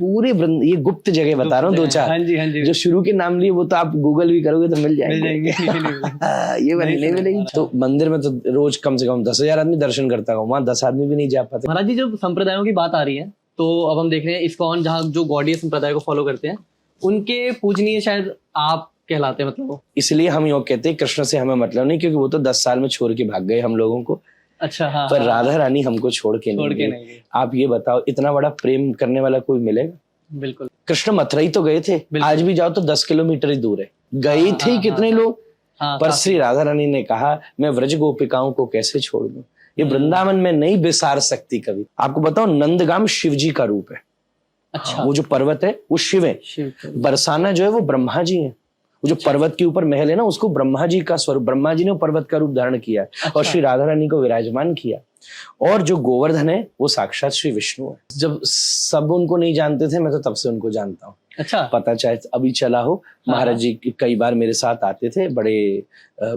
ये गुप्त जगह बता रहा हूँ, 2-4। हाँ जी, हाँ जी। जो शुरू के नाम लिए वो तो आप गूगल भी करोगे तो मिल जाएंगे। ये वाली नहीं मिलेगी। तो मंदिर में तो रोज कम से कम 10,000 आदमी दर्शन करता है, वहाँ 10 आदमी भी नहीं जा पाते। महाराज जी, जब संप्रदायों की बात आ रही है तो अब हम देख रहे हैं इस्कॉन, जहाँ जो गौड़ीय संप्रदाय को फॉलो करते हैं, उनके पूजनीय शायद आप कहलाते हैं, मतलब वो। इसलिए हम योग कहते हैं कृष्ण से हमें मतलब नहीं, क्योंकि वो तो 10 साल में छोड़ के भाग गए हम लोगों को। अच्छा, हाँ। पर राधा रानी हमको छोड़ के नहीं गई। आप ये बताओ, इतना बड़ा प्रेम करने वाला कोई मिलेगा? बिल्कुल। कृष्ण मथुरा ही तो गए थे, आज भी जाओ तो 10 किलोमीटर ही दूर है। गए थे कितने लोग, पर श्री राधा रानी ने कहा मैं व्रज गोपिकाओं को कैसे छोड़ दूं, ये वृंदावन में नहीं बिसार सकती कभी। आपको बताओ, नंदगाम शिव जी का रूप है। अच्छा। वो जो पर्वत है वो शिव है, बरसाना जो है वो ब्रह्मा जी है। वो जो पर्वत के ऊपर महल है ना, उसको ब्रह्मा जी का स्वरूप, ब्रह्मा जी ने पर्वत का रूप धारण किया और श्री राधा रानी को विराजमान किया। और जो गोवर्धन है वो साक्षात श्री विष्णु है। जब सब उनको नहीं जानते थे, मैं तो तब से उनको जानता हूँ। अच्छा। पता चाहे अभी चला हो, महाराज जी कई बार मेरे साथ आते थे, बड़े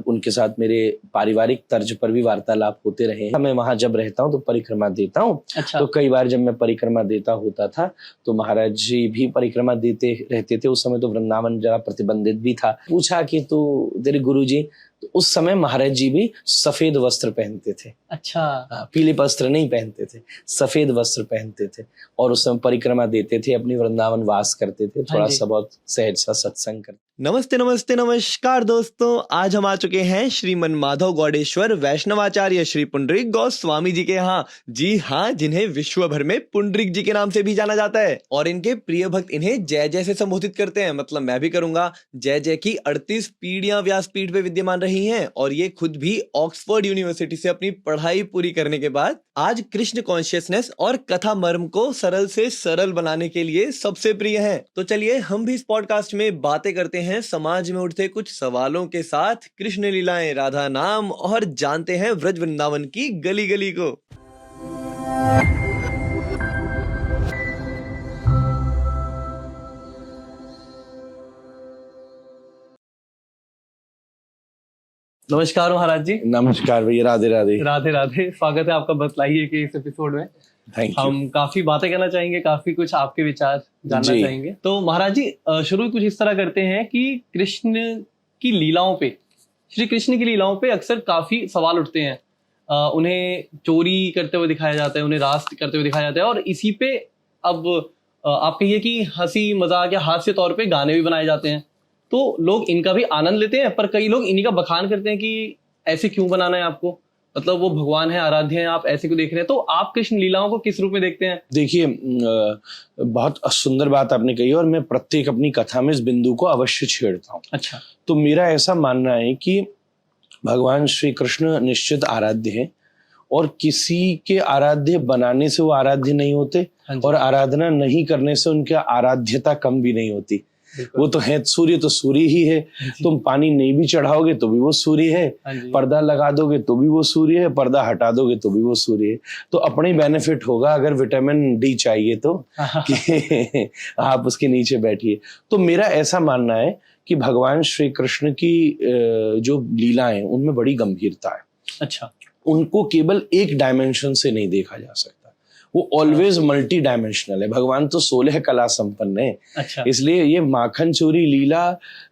उनके साथ मेरे पारिवारिक तर्ज पर भी वार्तालाप होते रहे हैं। मैं वहां जब रहता हूँ तो परिक्रमा देता हूँ। अच्छा। तो कई बार जब मैं परिक्रमा देता होता था तो महाराज जी भी परिक्रमा देते रहते थे। उस समय तो वृंदावन जरा प्रतिबंधित भी था। पूछा कि तू तेरे गुरु जी, तो उस समय महाराज जी भी सफेद वस्त्र पहनते थे। अच्छा। पीले वस्त्र नहीं पहनते थे, सफेद वस्त्र पहनते थे और उस समय परिक्रमा देते थे, अपनी वृंदावन वास करते थे, थोड़ा सा बहुत सहज सा सत्संग करते। नमस्ते नमस्ते नमस्कार दोस्तों, आज हम आ चुके हैं श्री मनमाधव गौड़ेश्वर वैष्णवाचार्य श्री पुंडरीक गोस्वामी जी के यहाँ। जी हाँ, जिन्हें विश्व भर में पुंडरीक जी के नाम से भी जाना जाता है और इनके प्रिय भक्त इन्हें जय जय से संबोधित करते हैं। मतलब मैं भी करूंगा। जय जय की 38 पीढ़ियां व्यासपीठ पे विद्यमान रही हैं और ये खुद भी ऑक्सफोर्ड यूनिवर्सिटी से अपनी पढ़ाई पूरी करने के बाद आज कृष्ण कॉन्शियसनेस और कथा मर्म को सरल से सरल बनाने के लिए सबसे प्रिय हैं। तो चलिए हम भी इस पॉडकास्ट में बातें करते हैं समाज में उठते कुछ सवालों के साथ, कृष्ण लीलाएं, राधा नाम और जानते हैं व्रज वृंदावन की गली गली को। नमस्कार महाराज जी। नमस्कार भैया, राधे राधे। राधे राधे, स्वागत है आपका बतलाइए कि इस एपिसोड में हम काफी बातें करना चाहेंगे, काफी कुछ आपके विचार जानना चाहेंगे। तो महाराज जी, शुरू कुछ इस तरह करते हैं कि कृष्ण की लीलाओं पे, श्री कृष्ण की लीलाओं पे अक्सर काफी सवाल उठते हैं। उन्हें चोरी करते हुए दिखाया जाता है, उन्हें रास करते हुए दिखाया जाता है और इसी पे अब आप कहिए कि हंसी मजाक या हास्य तौर पे गाने भी बनाए जाते हैं। तो लोग इनका भी आनंद लेते हैं, पर कई लोग इन्हीं का बखान करते हैं कि ऐसे क्यों बनाना है आपको, मतलब वो भगवान है, आराध्य हैं, आप ऐसे क्यों देख रहे हैं। तो आप कृष्ण लीलाओं को किस रूप में देखते हैं? देखिए, बहुत सुंदर बात आपने कही और मैं प्रत्येक अपनी कथा में इस बिंदु को अवश्य छेड़ता हूँ। अच्छा। तो मेरा ऐसा मानना है कि भगवान श्री कृष्ण निश्चित आराध्य हैं और किसी के आराध्य बनाने से वो आराध्य नहीं होते और आराधना नहीं करने से उनकी आराध्यता कम भी नहीं होती। वो तो है, सूर्य तो सूर्य ही है। तुम पानी नहीं भी चढ़ाओगे तो भी वो सूर्य है, पर्दा लगा दोगे तो भी वो सूर्य है, पर्दा हटा दोगे तो भी वो सूर्य है। तो अपने बेनिफिट होगा अगर विटामिन डी चाहिए तो कि आप उसके नीचे बैठिए। तो मेरा ऐसा मानना है कि भगवान श्री कृष्ण की जो लीलाएं उनमें बड़ी गंभीरता है। अच्छा। उनको केवल एक डायमेंशन से नहीं देखा जा सकता, वो ऑलवेज मल्टी डायमेंशनल है। भगवान तो 16 कला संपन्न है। अच्छा। इसलिए ये माखन चोरी लीला,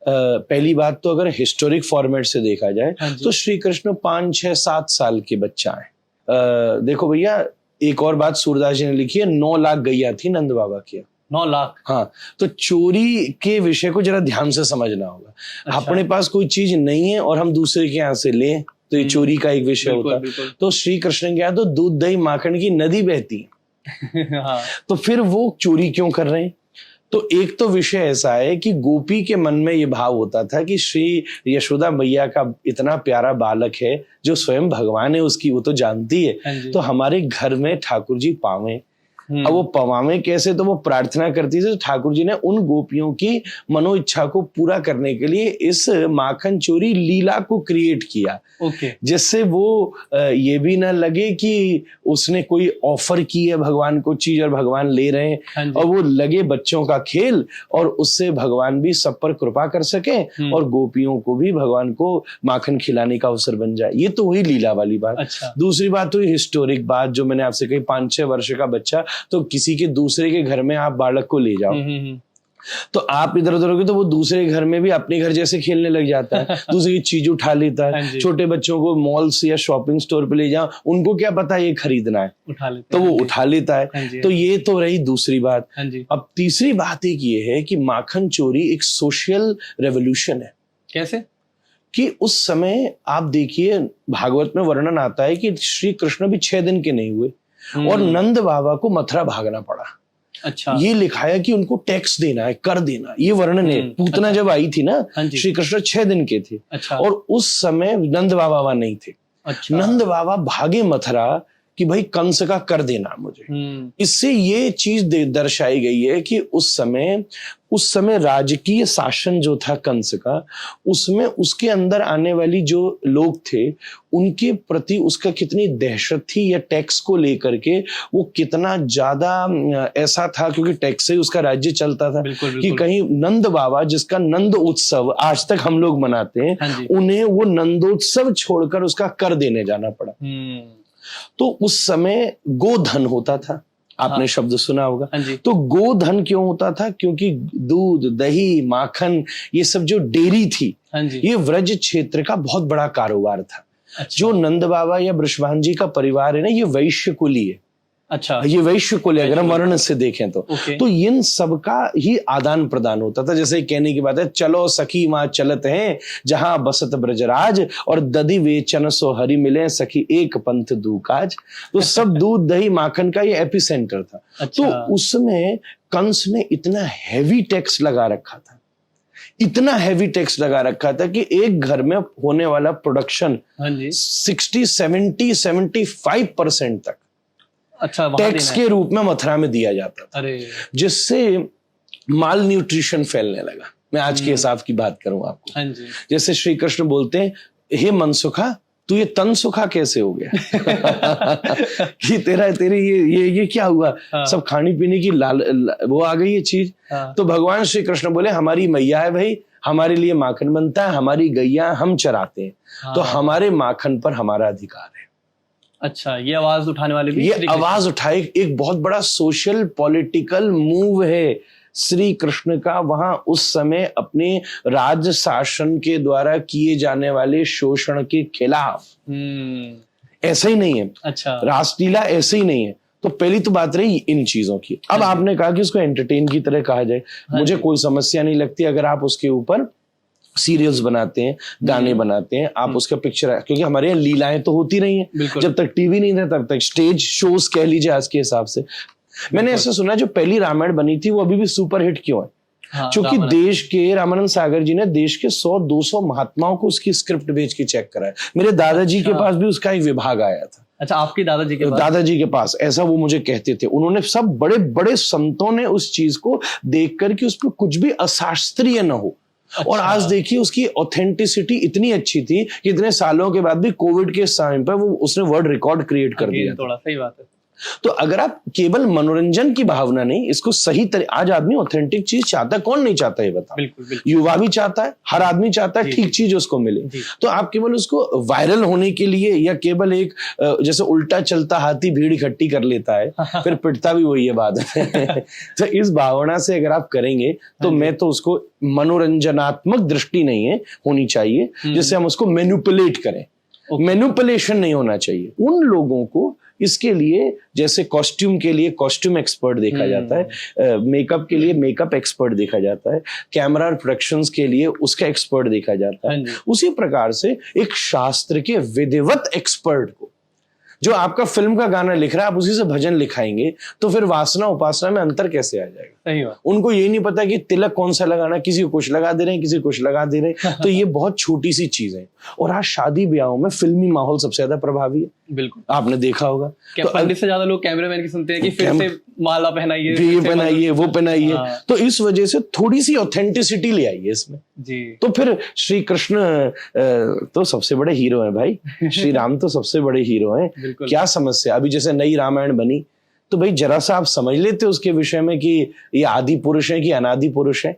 पहली बात तो अगर हिस्टोरिक फॉर्मेट से देखा जाए तो श्री कृष्ण 5, 6, 7 साल के बच्चा है। देखो भैया, एक और बात सूरदास जी ने लिखी है, 9 लाख गैया थी नंद बाबा की। 9 लाख। हाँ, तो चोरी के विषय को जरा ध्यान से समझना होगा। अच्छा। अपने पास कोई चीज नहीं है और हम दूसरे के यहाँ से लें तो ये चोरी का एक विषय होता है। तो श्री कृष्ण के यहाँ तो दूध दही माखन की नदी बहती है। हाँ। तो फिर वो चोरी क्यों कर रहे हैं? तो एक तो विषय ऐसा है कि गोपी के मन में ये भाव होता था कि श्री यशोदा मैया का इतना प्यारा बालक है जो स्वयं भगवान है उसकी, वो तो जानती है, तो हमारे घर में ठाकुर जी पावे। अब वो पवावे कैसे? तो वो प्रार्थना करती थी, तो ठाकुर जी ने उन गोपियों की मनो इच्छा को पूरा करने के लिए इस माखन चोरी लीला को क्रिएट किया। जिससे वो ये भी ना लगे कि उसने कोई ऑफर की है भगवान को चीज और भगवान ले रहे हैं, और वो लगे बच्चों का खेल और उससे भगवान भी सब पर कृपा कर सके और गोपियों को भी भगवान को माखन खिलाने का अवसर बन जाए। ये तो वही लीला वाली बात। अच्छा। दूसरी बात तो हिस्टोरिक बात जो मैंने आपसे कही, 5-6 वर्ष का बच्चा तो किसी के दूसरे के घर में आप बालक को ले जाओ, तो आप इधर उधर होगे तो वो दूसरे घर में भी अपने घर जैसे खेलने लग जाता है, दूसरी की चीज उठा लेता है। छोटे बच्चों को मॉल्स या शॉपिंग स्टोर पे ले जाओ, उनको क्या पता ये खरीदना है, तो वो उठा लेता है। तो ये तो रही दूसरी बात। अब तीसरी बात एक ये है कि माखन चोरी एक सोशल रेवोल्यूशन है। कैसे? कि उस समय आप देखिए, भागवत में वर्णन आता है कि श्री कृष्ण भी 6 दिन के नहीं हुए और नंद बाबा को मथुरा भागना पड़ा। अच्छा, ये लिखा है कि उनको टैक्स देना है, कर देना, ये वर्णन है। पूतना जब आई थी ना, श्री कृष्ण 6 दिन के थे। अच्छा, और उस समय नंद बाबा वहां नहीं थे। अच्छा, नंद बाबा भागे मथुरा कि भाई कंस का कर देना मुझे। इससे ये चीज दर्शाई गई है कि उस समय राजकीय शासन जो था कंस का, उसमें उसके अंदर आने वाली जो लोग थे उनके प्रति उसका कितनी दहशत थी, या टैक्स को लेकर के वो कितना ज्यादा ऐसा था, क्योंकि टैक्स से उसका राज्य चलता था। कि कहीं नंद बाबा, जिसका नंद उत्सव आज तक हम लोग मनाते हैं, उन्हें वो नंदोत्सव छोड़कर उसका कर देने जाना पड़ा। तो उस समय गोधन होता था, आपने शब्द सुना होगा। तो गोधन क्यों होता था? क्योंकि दूध, दही, माखन, ये सब जो डेयरी थी, ये व्रज क्षेत्र का बहुत बड़ा कारोबार था। अच्छा। जो नंद बाबा या वृषभान जी का परिवार है ना, ये वैश्य कुली है। अच्छा, ये वैश्य कुल है, अगर हम वर्ण से देखें तो इन सबका ही आदान प्रदान होता था। जैसे कहने की बात है, चलो सखी माँ चलत हैं जहां बसत ब्रजराज, और दधि वेचन सो हरि मिले सखी एक पंथ दूकाज। तो सब दूध, दही, माखन का ये एपी सेंटर था। अच्छा। तो उसमें कंस ने इतना हैवी टैक्स लगा रखा था, इतना हैवी टैक्स लगा रखा था कि एक घर में होने वाला प्रोडक्शन 60-70-75% तक टैक्स के रूप में मथुरा में दिया जाता था। जिससे माल न्यूट्रिशन फैलने लगा। मैं आज के हिसाब की बात करूं आपको, जैसे श्री कृष्ण बोलते हैं, हे मनसुखा, तू ये तन सुखा कैसे हो गया? कि तेरी ये क्या हुआ? सब खाने पीने की वो आ गई ये चीज। तो भगवान श्री कृष्ण बोले, हमारी मैया है भाई, हमारे लिए माखन बनता है, हमारी गैया हम चराते हैं, तो हमारे माखन पर हमारा अधिकार है। अच्छा, ये आवाज उठाने वाले भी, ये आवाज उठाए, एक बहुत बड़ा सोशल पॉलिटिकल मूव है श्री कृष्ण का वहां उस समय अपने राज शासन के द्वारा किए जाने वाले शोषण के खिलाफ। ऐसा ही नहीं है। अच्छा, रासलीला ऐसे ही नहीं है। तो पहली तो बात रही इन चीजों की। अब आपने कहा कि उसको एंटरटेन की तरह कहा जाए, मुझे कोई समस्या नहीं लगती अगर आप उसके ऊपर सीरियल्स बनाते हैं, गाने बनाते हैं, आप उसका पिक्चर, क्योंकि हमारे यहाँ लीलाएं तो होती रही हैं। जब तक टीवी नहीं था तब तक स्टेज शोज कह लीजिए आज के हिसाब से। मैंने ऐसा सुना जो पहली रामायण बनी थी वो अभी भी सुपर हिट क्यों है? क्योंकि देश के रामानंद सागर जी ने देश के 100-200 महात्माओं को उसकी स्क्रिप्ट भेज के चेक कराया। मेरे दादाजी के पास भी उसका एक विभाग आया था। अच्छा, आपके दादाजी के पास? दादाजी के पास, ऐसा वो मुझे कहते थे। उन्होंने सब बड़े बड़े संतों ने उस चीज को देख कर कि उसमें कुछ भी अशास्त्रीय न हो। अच्छा। और आज देखिए उसकी ऑथेंटिसिटी इतनी अच्छी थी कि इतने सालों के बाद भी कोविड के टाइम पर वो उसने वर्ल्ड रिकॉर्ड क्रिएट कर दिया। थोड़ा सही बात है। तो अगर आप केवल मनोरंजन की भावना नहीं, इसको सही आज आदमी ऑथेंटिक चीज चाहता है, कौन नहीं चाहता है बताओ? बिल्कुल। युवा भी चाहता है, हर आदमी चाहता है ठीक चीज उसको मिले। तो आप केवल उसको वायरल होने के लिए, या केवल एक जैसे उल्टा चलता हाथी भीड़ इकट्ठी कर लेता है फिर पिटता भी वही है बाद में। तो इस भावना से अगर आप करेंगे तो मैं तो उसको मनोरंजनात्मक दृष्टि नहीं है होनी चाहिए, जिससे हम उसको मैनिपुलेट करें। मैनिपुलेशन नहीं होना चाहिए। उन लोगों को इसके लिए, जैसे कॉस्ट्यूम के लिए कॉस्ट्यूम एक्सपर्ट देखा जाता है, मेकअप के लिए मेकअप एक्सपर्ट देखा जाता है, कैमरा और प्रोडक्शंस के लिए उसका एक्सपर्ट देखा जाता है, उसी प्रकार से एक शास्त्र के विधिवत एक्सपर्ट को, जो आपका फिल्म का गाना लिख रहा है, आप उसी से भजन लिखाएंगे तो फिर वासना उपासना में अंतर कैसे आ जाएगा? सही बात। उनको ये नहीं पता कि तिलक कौन सा लगाना, किसी को कुछ लगा दे रहे हैं, किसी को कुछ लगा दे रहे हैं। तो ये बहुत छोटी सी चीज है। और आज शादी ब्याहों में फिल्मी माहौल सबसे ज्यादा प्रभावी है। बिल्कुल, आपने देखा होगा। तो पंडित से ज्यादा लोग कैमरामैन की सुनते हैं कि फिर से माला पहनाइए, ये पहनाइए, वो पहनाइए। तो इस वजह से थोड़ी सी ऑथेंटिसिटी ले आइए इसमें जी। तो फिर श्री कृष्ण तो सबसे बड़े हीरो हैं भाई, श्री राम तो सबसे बड़े हीरो हैं। क्या समस्या? अभी जैसे नई रामायण बनी तो भाई जरा सा आप समझ लेते उसके विषय में कि ये आदि पुरुष है कि अनादि पुरुष है।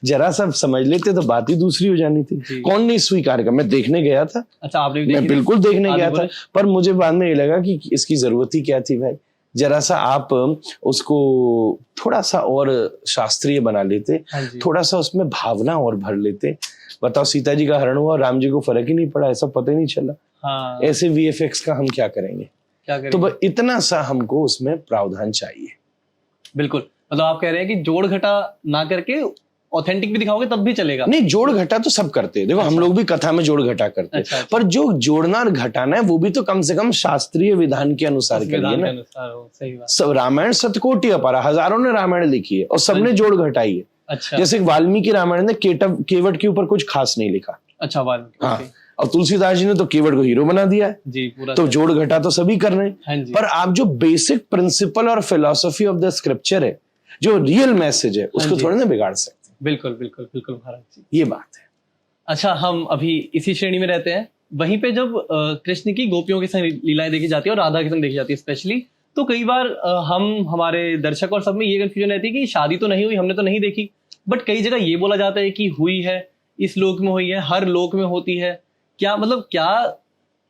जरा सा समझ लेते तो बात ही दूसरी हो जानी थी। कौन नहीं स्वीकार कर? मैं देखने गया था। अच्छा, आपने मैं बिल्कुल देखने गया था, पर मुझे बाद में ये लगा कि इसकी जरूरत ही क्या थी भाई। जरा सा आप उसको थोड़ा सा और शास्त्रीय बना लेते, थोड़ा सा उसमें भावना और भर लेते। बताओ, सीता जी का हरण हुआ, राम जी को फर्क ही नहीं पड़ा, ऐसा पता ही नहीं चला। हाँ। ऐसे वीएफएक्स का हम क्या करेंगे? तो बस इतना सा हमको उसमें प्रावधान चाहिए। बिल्कुल, मतलब आप कह रहे हैं कि जोड़ घटा ना करके ऑथेंटिक भी दिखाओगे तब भी चलेगा? नहीं, जोड़ घटा तो सब करते हैं। देखो, हम लोग भी कथा में जोड़ घटा करते हैं। पर जो जोड़ना और घटाना है वो भी तो कम से कम शास्त्रीय विधान के अनुसार करिए ना। सही बात। सब रामायण शतकोटि अपारा, हजारों ने रामायण लिखी है और सबने जोड़ घटाई है। अच्छा। जैसे वाल्मीकि रामायण ने केवट के ऊपर कुछ खास नहीं लिखा। अच्छा, वाल्मीकि। हाँ, और तुलसीदास जी ने तो केवट को हीरो बना दिया है जी, पूरा। तो जोड़ घटा तो सभी कर रहे हैं। पर आप जो बेसिक प्रिंसिपल और फिलोसफी ऑफ द स्क्रिप्चर है, जो रियल मैसेज है, उसको थोड़ा ना बिगाड़ सकते। बिल्कुल बिल्कुल बिल्कुल महाराज जी, ये बात है। अच्छा, हम अभी इसी श्रेणी में रहते हैं। वहीं पे जब कृष्ण की गोपियों के संग लीलाएं देखी जाती है और राधा के संग देखी जाती है स्पेशली, तो कई बार हमारे दर्शक और सब में ये कंफ्यूजन रहती है कि शादी तो नहीं हुई, हमने तो नहीं देखी, बट कई जगह ये बोला जाता है कि हुई है, इस लोक में हुई है, हर लोक में होती है। क्या मतलब, क्या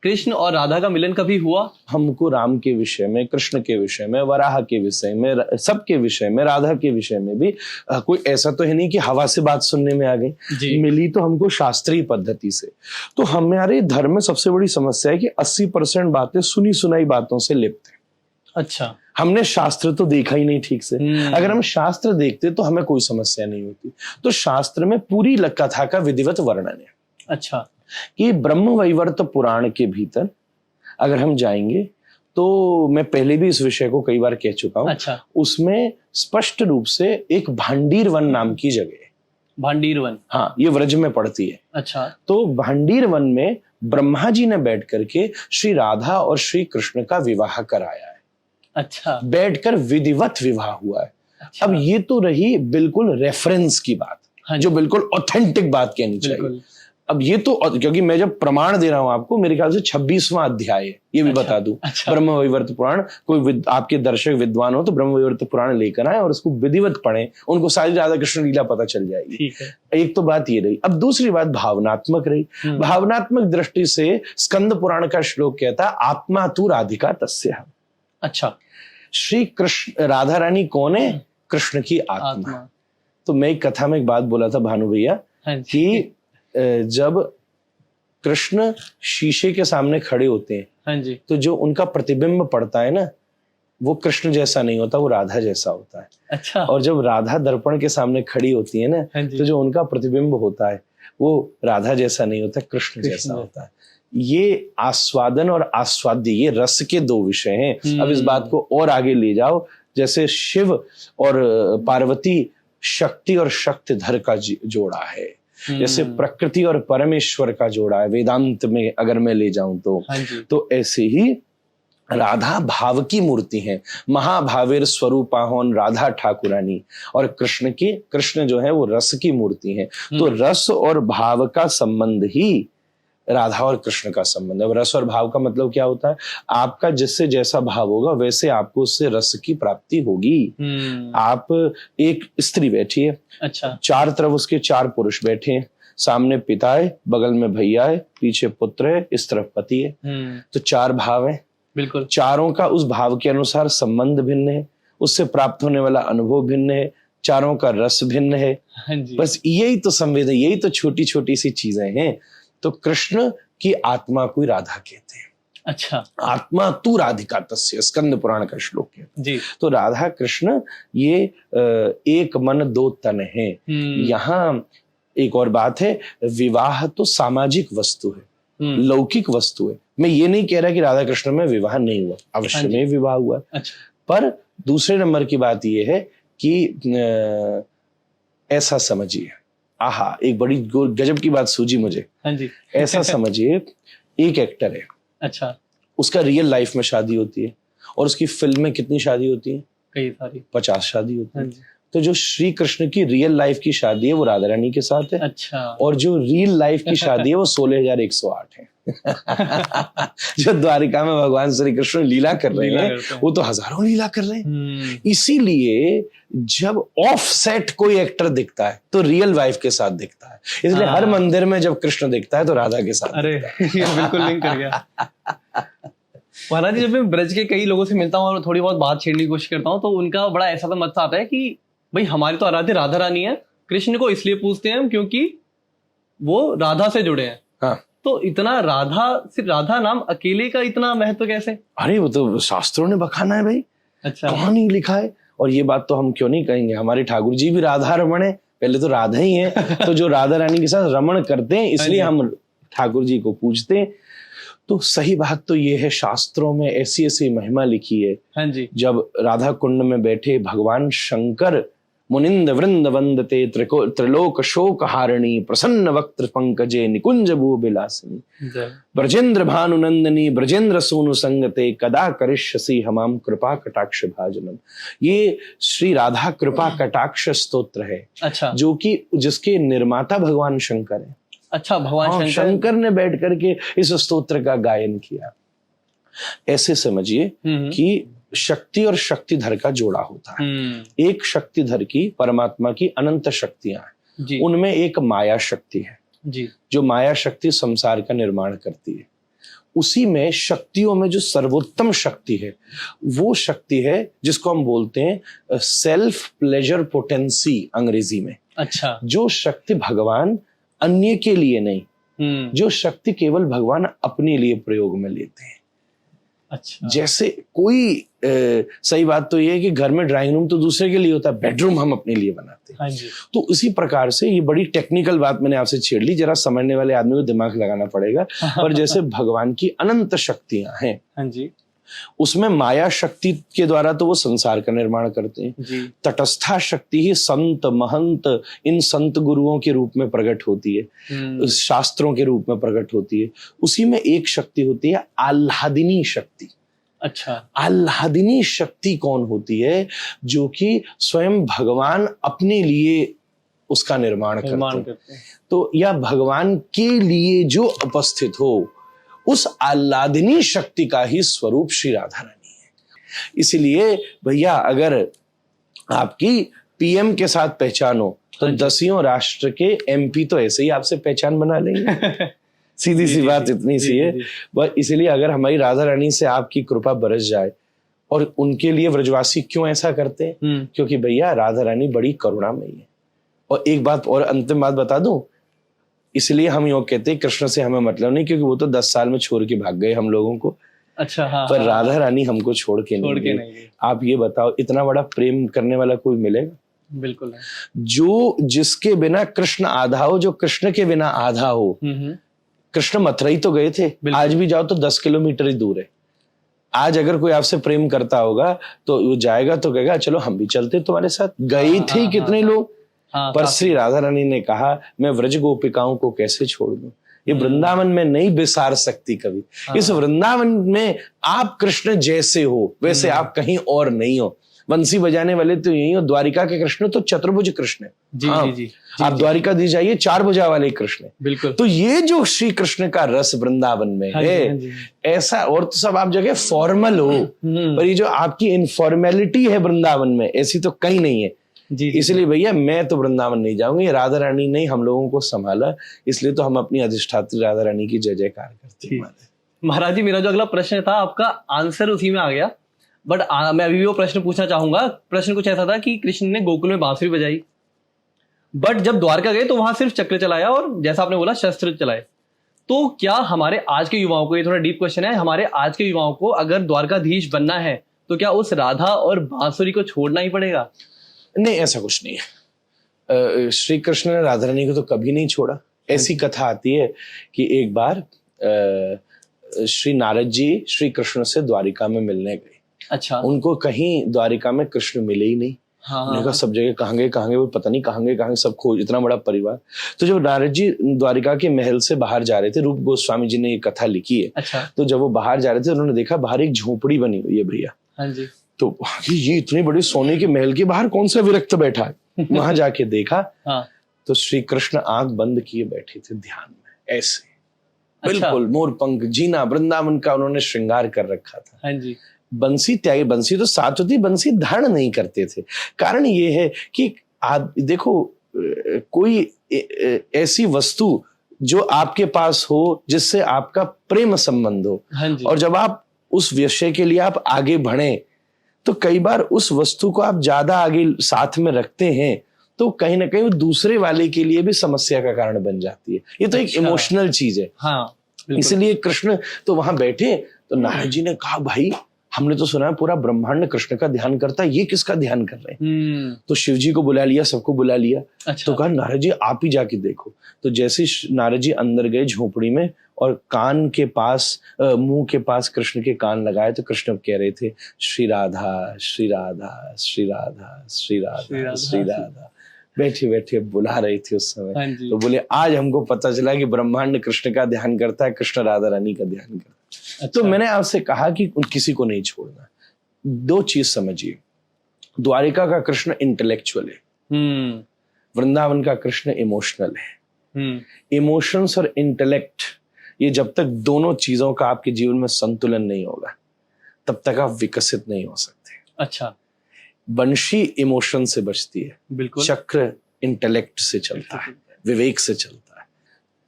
कृष्ण और राधा का मिलन कभी हुआ? हमको राम के विषय में, कृष्ण के विषय में, वराह के विषय में, सबके विषय में, राधा के विषय में भी कोई ऐसा तो है नहीं कि हवा से बात सुनने में आ गई। मिली तो हमको शास्त्रीय पद्धति से। तो हमारे धर्म में सबसे बड़ी समस्या है कि 80% बातें सुनी सुनाई बातों से लिप्त है। अच्छा, हमने शास्त्र तो देखा ही नहीं ठीक से। अगर हम शास्त्र देखते तो हमें कोई समस्या नहीं होती। तो शास्त्र में पूरी कथा का विधिवत वर्णन है। अच्छा, कि ब्रह्मवैवर्त पुराण के भीतर अगर हम जाएंगे तो मैं पहले भी इस विषय को कई बार कह चुका हूं। अच्छा। उसमें स्पष्ट रूप से एक भांडीर वन नाम की जगह है। भांडीर वन? हाँ, ये व्रज में पड़ती है। अच्छा। तो भांडीर वन में ब्रह्मा जी ने बैठ करके श्री राधा और श्री कृष्ण का विवाह कराया है। अच्छा। बैठकर विधिवत विवाह हुआ है। अच्छा। अब ये तो रही बिल्कुल रेफरेंस की बात। हाँ, जो बिल्कुल ऑथेंटिक बात कहनी चाहिए। अब ये तो, क्योंकि मैं जब प्रमाण दे रहा हूं आपको, मेरे ख्याल से 26वां अध्याय है, ये भी बता दूं। अच्छा। ब्रह्मवैवर्त पुराण, कोई आपके दर्शक विद्वान हो तो ब्रह्मवैवर्त पुराण लेकर आए और उसको विधिवत पढ़ें, उनको सारी राधा कृष्ण लीला पता चल जाएगी। ठीक है। एक तो बात ये रही। अब दूसरी बात भावनात्मक रही। भावनात्मक दृष्टि से स्कंद पुराण का श्लोक कहता है, आत्मा तू राधिका तस्या। अच्छा, श्री कृष्ण, राधा रानी कौन है? कृष्ण की आत्मा। तो मैं एक कथा में एक बात बोला था भानु भैया कि जब कृष्ण शीशे के सामने खड़े होते हैं, हाँ जी, तो जो उनका प्रतिबिंब पड़ता है ना, वो कृष्ण जैसा नहीं होता, वो राधा जैसा होता है। अच्छा। और जब राधा दर्पण के सामने खड़ी होती है ना, हाँ, तो जो उनका प्रतिबिंब होता है वो राधा जैसा नहीं होता, कृष्ण जैसा होता है। ये आस्वादन और आस्वाद्य, ये रस के दो विषय हैं। अब इस बात को और आगे ले जाओ, जैसे शिव और पार्वती शक्ति और शक्तिधर का जोड़ा है, जैसे प्रकृति और परमेश्वर का जोड़ा है वेदांत में अगर मैं ले जाऊं तो ऐसे ही राधा भाव की मूर्ति है। महाभावेर स्वरूपाहोन राधा ठाकुरानी, और कृष्ण जो है वो रस की मूर्ति है। तो रस और भाव का संबंध ही राधा और कृष्ण का संबंध है। रस और भाव का मतलब क्या होता है? आपका जिससे जैसा भाव होगा वैसे आपको उससे रस की प्राप्ति होगी। आप, एक स्त्री बैठी है, अच्छा, चार तरफ उसके चार पुरुष बैठे हैं, सामने पिता है, बगल में भैया है, पीछे पुत्र है, इस तरफ पति है। तो चार भाव है। बिल्कुल। चारों का उस भाव के अनुसार संबंध भिन्न है, उससे प्राप्त होने वाला अनुभव भिन्न है, चारों का रस भिन्न है। बस यही तो संवेदन, यही तो छोटी छोटी सी चीजें हैं। तो कृष्ण की आत्मा को राधा कहते हैं। अच्छा। आत्मा तू राधिका तस्य, स्कंद पुराण का श्लोक है जी। तो राधा कृष्ण ये एक मन दो तन है। यहाँ एक और बात है, विवाह तो सामाजिक वस्तु है, लौकिक वस्तु है। मैं ये नहीं कह रहा कि राधा कृष्ण में विवाह नहीं हुआ, अवश्य में विवाह हुआ। अच्छा। पर दूसरे नंबर की बात यह है कि ऐसा समझिए, आहा, एक बड़ी गजब की बात सूझी मुझे। हाँ जी। ऐसा समझिए, एक एक्टर है, अच्छा, उसका रियल लाइफ में शादी होती है और उसकी फिल्म में कितनी शादी होती है? कई सारी, 50 शादी होती है। तो जो श्री कृष्ण की रियल लाइफ की शादी है वो राधा रानी के साथ है। अच्छा। और जो रियल लाइफ की शादी है वो 16,108 है। जो द्वारिका में भगवान श्री कृष्ण लीला कर रहे हैं वो तो हजारों लीला कर रहे हैं। इसीलिए जब ऑफ सेट कोई एक्टर दिखता है तो रियल वाइफ के साथ दिखता है, इसलिए हर मंदिर में जब कृष्ण दिखता है तो राधा के साथ। अरे, ये बिल्कुल लिंक कर गया। महाराज जी, जब मैं ब्रज के कई लोगों से मिलता हूँ और थोड़ी बहुत बात छेड़ने की कोशिश करता हूँ तो उनका बड़ा ऐसा तो मत आता है कि भाई हमारी तो आराध्य राधा रानी है, कृष्ण को इसलिए पूछते हैं हम क्योंकि वो राधा से जुड़े हैं। हाँ। तो इतना राधा, सिर्फ राधा नाम अकेले का इतना महत्व कैसे? अरे वो तो शास्त्रों ने बखाना है भाई। अच्छा। कहाँ नहीं लिखा है? और ये बात तो हम क्यों नहीं कहेंगे, हमारे ठाकुर जी भी राधा रमण है, पहले तो राधा ही है। तो जो राधा रानी के साथ रमण करते हैं इसलिए हम ठाकुर जी को पूजते हैं। तो सही बात तो ये है, शास्त्रों में ऐसी ऐसी महिमा लिखी है। हाँ जी। जब राधा कुंड में बैठे भगवान शंकर मुनिंद वृंद वंदते त्रिलोक शोक हारिणी प्रसन्न वक्त्र पंकजे निकुंज भू बिलासिनी ब्रजेंद्र भानुनंदनी ब्रजेंद्र सोनु संगते कदा करिष्यसि हमाम कृपा कटाक्ष भाजनम। ये श्री राधा कृपा कटाक्ष स्तोत्र है। अच्छा। जो कि जिसके निर्माता भगवान शंकर है। अच्छा, भगवान शंकर ने बैठ करके इस स्तोत्र का गायन किया। ऐसे समझिए कि शक्ति और शक्तिधर का जोड़ा होता है। एक शक्तिधर की परमात्मा की अनंत शक्तियां हैं, उनमें एक माया शक्ति है जी, जो माया शक्ति संसार का निर्माण करती है। उसी में शक्तियों में जो सर्वोत्तम शक्ति है वो शक्ति है जिसको हम बोलते हैं सेल्फ प्लेजर पोटेंसी अंग्रेजी में। अच्छा। जो शक्ति भगवान अन्य के लिए नहीं, जो शक्ति केवल भगवान अपने लिए प्रयोग में लेते हैं। अच्छा। जैसे कोई सही बात तो ये है कि घर में ड्राइंग रूम तो दूसरे के लिए होता है, बेडरूम हम अपने लिए बनाते हैं। हाँ जी। तो उसी प्रकार से ये बड़ी टेक्निकल बात मैंने आपसे छेड़ ली, जरा समझने वाले आदमी को दिमाग लगाना पड़ेगा। पर जैसे भगवान की अनंत शक्तियां हैं, हाँ जी, उसमें माया शक्ति के द्वारा तो वो संसार का निर्माण करते हैं। तटस्था शक्ति ही संत महंत इन संत गुरुओं के रूप में प्रकट होती है, शास्त्रों के रूप में प्रकट होती है। उसी में एक शक्ति होती है आह्लादिनी शक्ति। अच्छा। आह्लादिनी शक्ति कौन होती है? जो कि स्वयं भगवान अपने लिए उसका निर्माण करते हैं। तो या भगवान के लिए जो उपस्थित हो, उस आह्लादिनी शक्ति का ही स्वरूप श्री राधा रानी है। इसलिए भैया अगर आपकी पीएम के साथ पहचान हो तो 10 राष्ट्र के एमपी तो ऐसे ही आपसे पहचान बना लेंगे। सीधी सी बात इतनी सी है। बस इसलिए अगर हमारी राधा रानी से आपकी कृपा बरस जाए, और उनके लिए व्रजवासी क्यों ऐसा करते हैं? क्योंकि भैया राधा रानी बड़ी करुणामयी है। और एक बात और अंतिम बात बता दूं, इसलिए हम योग कहते हैं कृष्ण से हमें मतलब नहीं, क्योंकि वो तो 10 साल में छोड़ के भाग गए हम लोगों को। अच्छा। हाँ। पर राधा रानी हमको छोड़ के नहीं। आप ये बताओ, इतना बड़ा प्रेम करने वाला कोई मिलेगा? बिल्कुल। जो जिसके बिना कृष्ण आधा हो, जो कृष्ण के बिना आधा हो। कृष्ण मथुरा ही तो गए थे, आज भी जाओ तो 10 किलोमीटर ही दूर है। आज अगर कोई आपसे प्रेम करता होगा तो वो जाएगा तो कहेगा चलो हम भी चलते तुम्हारे साथ। गए थे कितने लोग, पर श्री राधा रानी ने कहा मैं व्रज गोपिकाओं को कैसे छोड़ दूं, ये वृंदावन में नहीं बिसार सकती कभी। इस वृंदावन में आप कृष्ण जैसे हो वैसे आप कहीं और नहीं हो। बंसी बजाने वाले तो यही हो, द्वारिका के कृष्ण तो चतुर्भुज कृष्ण है। जी, हाँ, जी, आप द्वारिका दी जाइए 4 भुजा वाले कृष्ण है। बिल्कुल। तो ये जो श्री कृष्ण का रस वृंदावन में है, ऐसा और तो सब आप जगह फॉर्मल हो, पर ये जो आपकी इनफॉर्मेलिटी है वृंदावन में, ऐसी तो कहीं नहीं है। इसलिए भैया मैं तो वृंदावन नहीं जाऊंगी, राधा रानी ने हम लोगों को संभाला, इसलिए तो हम अपनी अधिष्ठात्री राधा रानी की जय जयकार करते हैं। महाराज जी, मेरा जो अगला प्रश्न था आपका आंसर उसी में आ गया, बट मैं अभी भी वो प्रश्न पूछना चाहूंगा। प्रश्न कुछ ऐसा था कि कृष्ण ने गोकुल में बांसुरी बजाई, बट जब द्वारका गए तो वहां सिर्फ चक्र चलाया और जैसा आपने बोला शस्त्र चलाए। तो क्या हमारे आज के युवाओं को, ये थोड़ा डीप क्वेश्चन है, हमारे आज के युवाओं को अगर द्वारकाधीश बनना है तो क्या उस राधा और बांसुरी को छोड़ना ही पड़ेगा? नहीं, ऐसा कुछ नहीं है। श्री कृष्ण ने राधा रानी को तो कभी नहीं छोड़ा। ऐसी कथा आती है कि एक बार श्री नारद जी श्री कृष्ण से द्वारिका में मिलने गए। अच्छा। उनको कहीं द्वारिका में कृष्ण मिले ही नहीं। हाँ। सब जगह कहाँ गए वो पता नहीं कहाँ गए सब खोज, इतना बड़ा परिवार। तो जब नारद जी द्वारिका के महल से बाहर जा रहे थे, रूप गोस्वामी जी ने ये कथा लिखी है। अच्छा। तो जब वो बाहर जा रहे थे उन्होंने देखा बाहर एक झोपड़ी बनी हुई है भैया। हाँ जी। तो ये इतने बड़े सोने के महल के बाहर कौन सा विरक्त बैठा है? वहां जाके देखा। हाँ। तो श्री कृष्ण आंख बंद किए बैठे थे ध्यान में, ऐसे। अच्छा। बिल्कुल मोरपंख जीना वृंदावन का उन्होंने श्रृंगार कर रखा था। हाँ जी। बंसी त्यागी, बंसी तो साथ होती, बंसी धारण नहीं करते थे। कारण ये है कि आप देखो, कोई ऐसी वस्तु जो आपके पास हो जिससे आपका प्रेम संबंध हो। हाँ जी। और जब आप उस विषय के लिए आप आगे बढ़े, तो कई बार उस वस्तु को आप ज्यादा आगे साथ में रखते हैं तो कहीं ना कहीं वो दूसरे वाले के लिए भी समस्या का कारण बन जाती है। ये तो एक इमोशनल चीज है। हाँ, इसलिए कृष्ण तो वहां बैठे तो नारद जी ने कहा, भाई हमने तो सुना है पूरा ब्रह्मांड कृष्ण का ध्यान करता है, ये किसका ध्यान कर रहे हैं? तो शिव जी को बुला लिया, सबको बुला लिया। तो कहा नारद जी आप ही जाके देखो। तो जैसे नारद जी अंदर गए झोपड़ी में और कान के पास मुंह के पास कृष्ण के कान लगाए तो कृष्ण कह रहे थे श्री राधा श्री राधा श्री राधा श्री राधा श्री राधा। बैठे बैठे बुला रही थी उस समय। तो बोले आज हमको पता चला कि ब्रह्मांड कृष्ण का ध्यान करता है, कृष्ण राधा रानी का ध्यान करता है। तो मैंने आपसे कहा कि किसी को नहीं छोड़ना। दो चीज समझिए, द्वारिका का कृष्ण इंटेलेक्चुअल है, वृंदावन का कृष्ण इमोशनल है। इमोशंस और इंटेलेक्ट, ये जब तक दोनों चीजों का आपके जीवन में संतुलन नहीं होगा तब तक आप विकसित नहीं हो सकते। अच्छा, बंशी इमोशन से बचती है, बिल्कुल, चक्र इंटेलेक्ट से चलता है, विवेक से चलता है।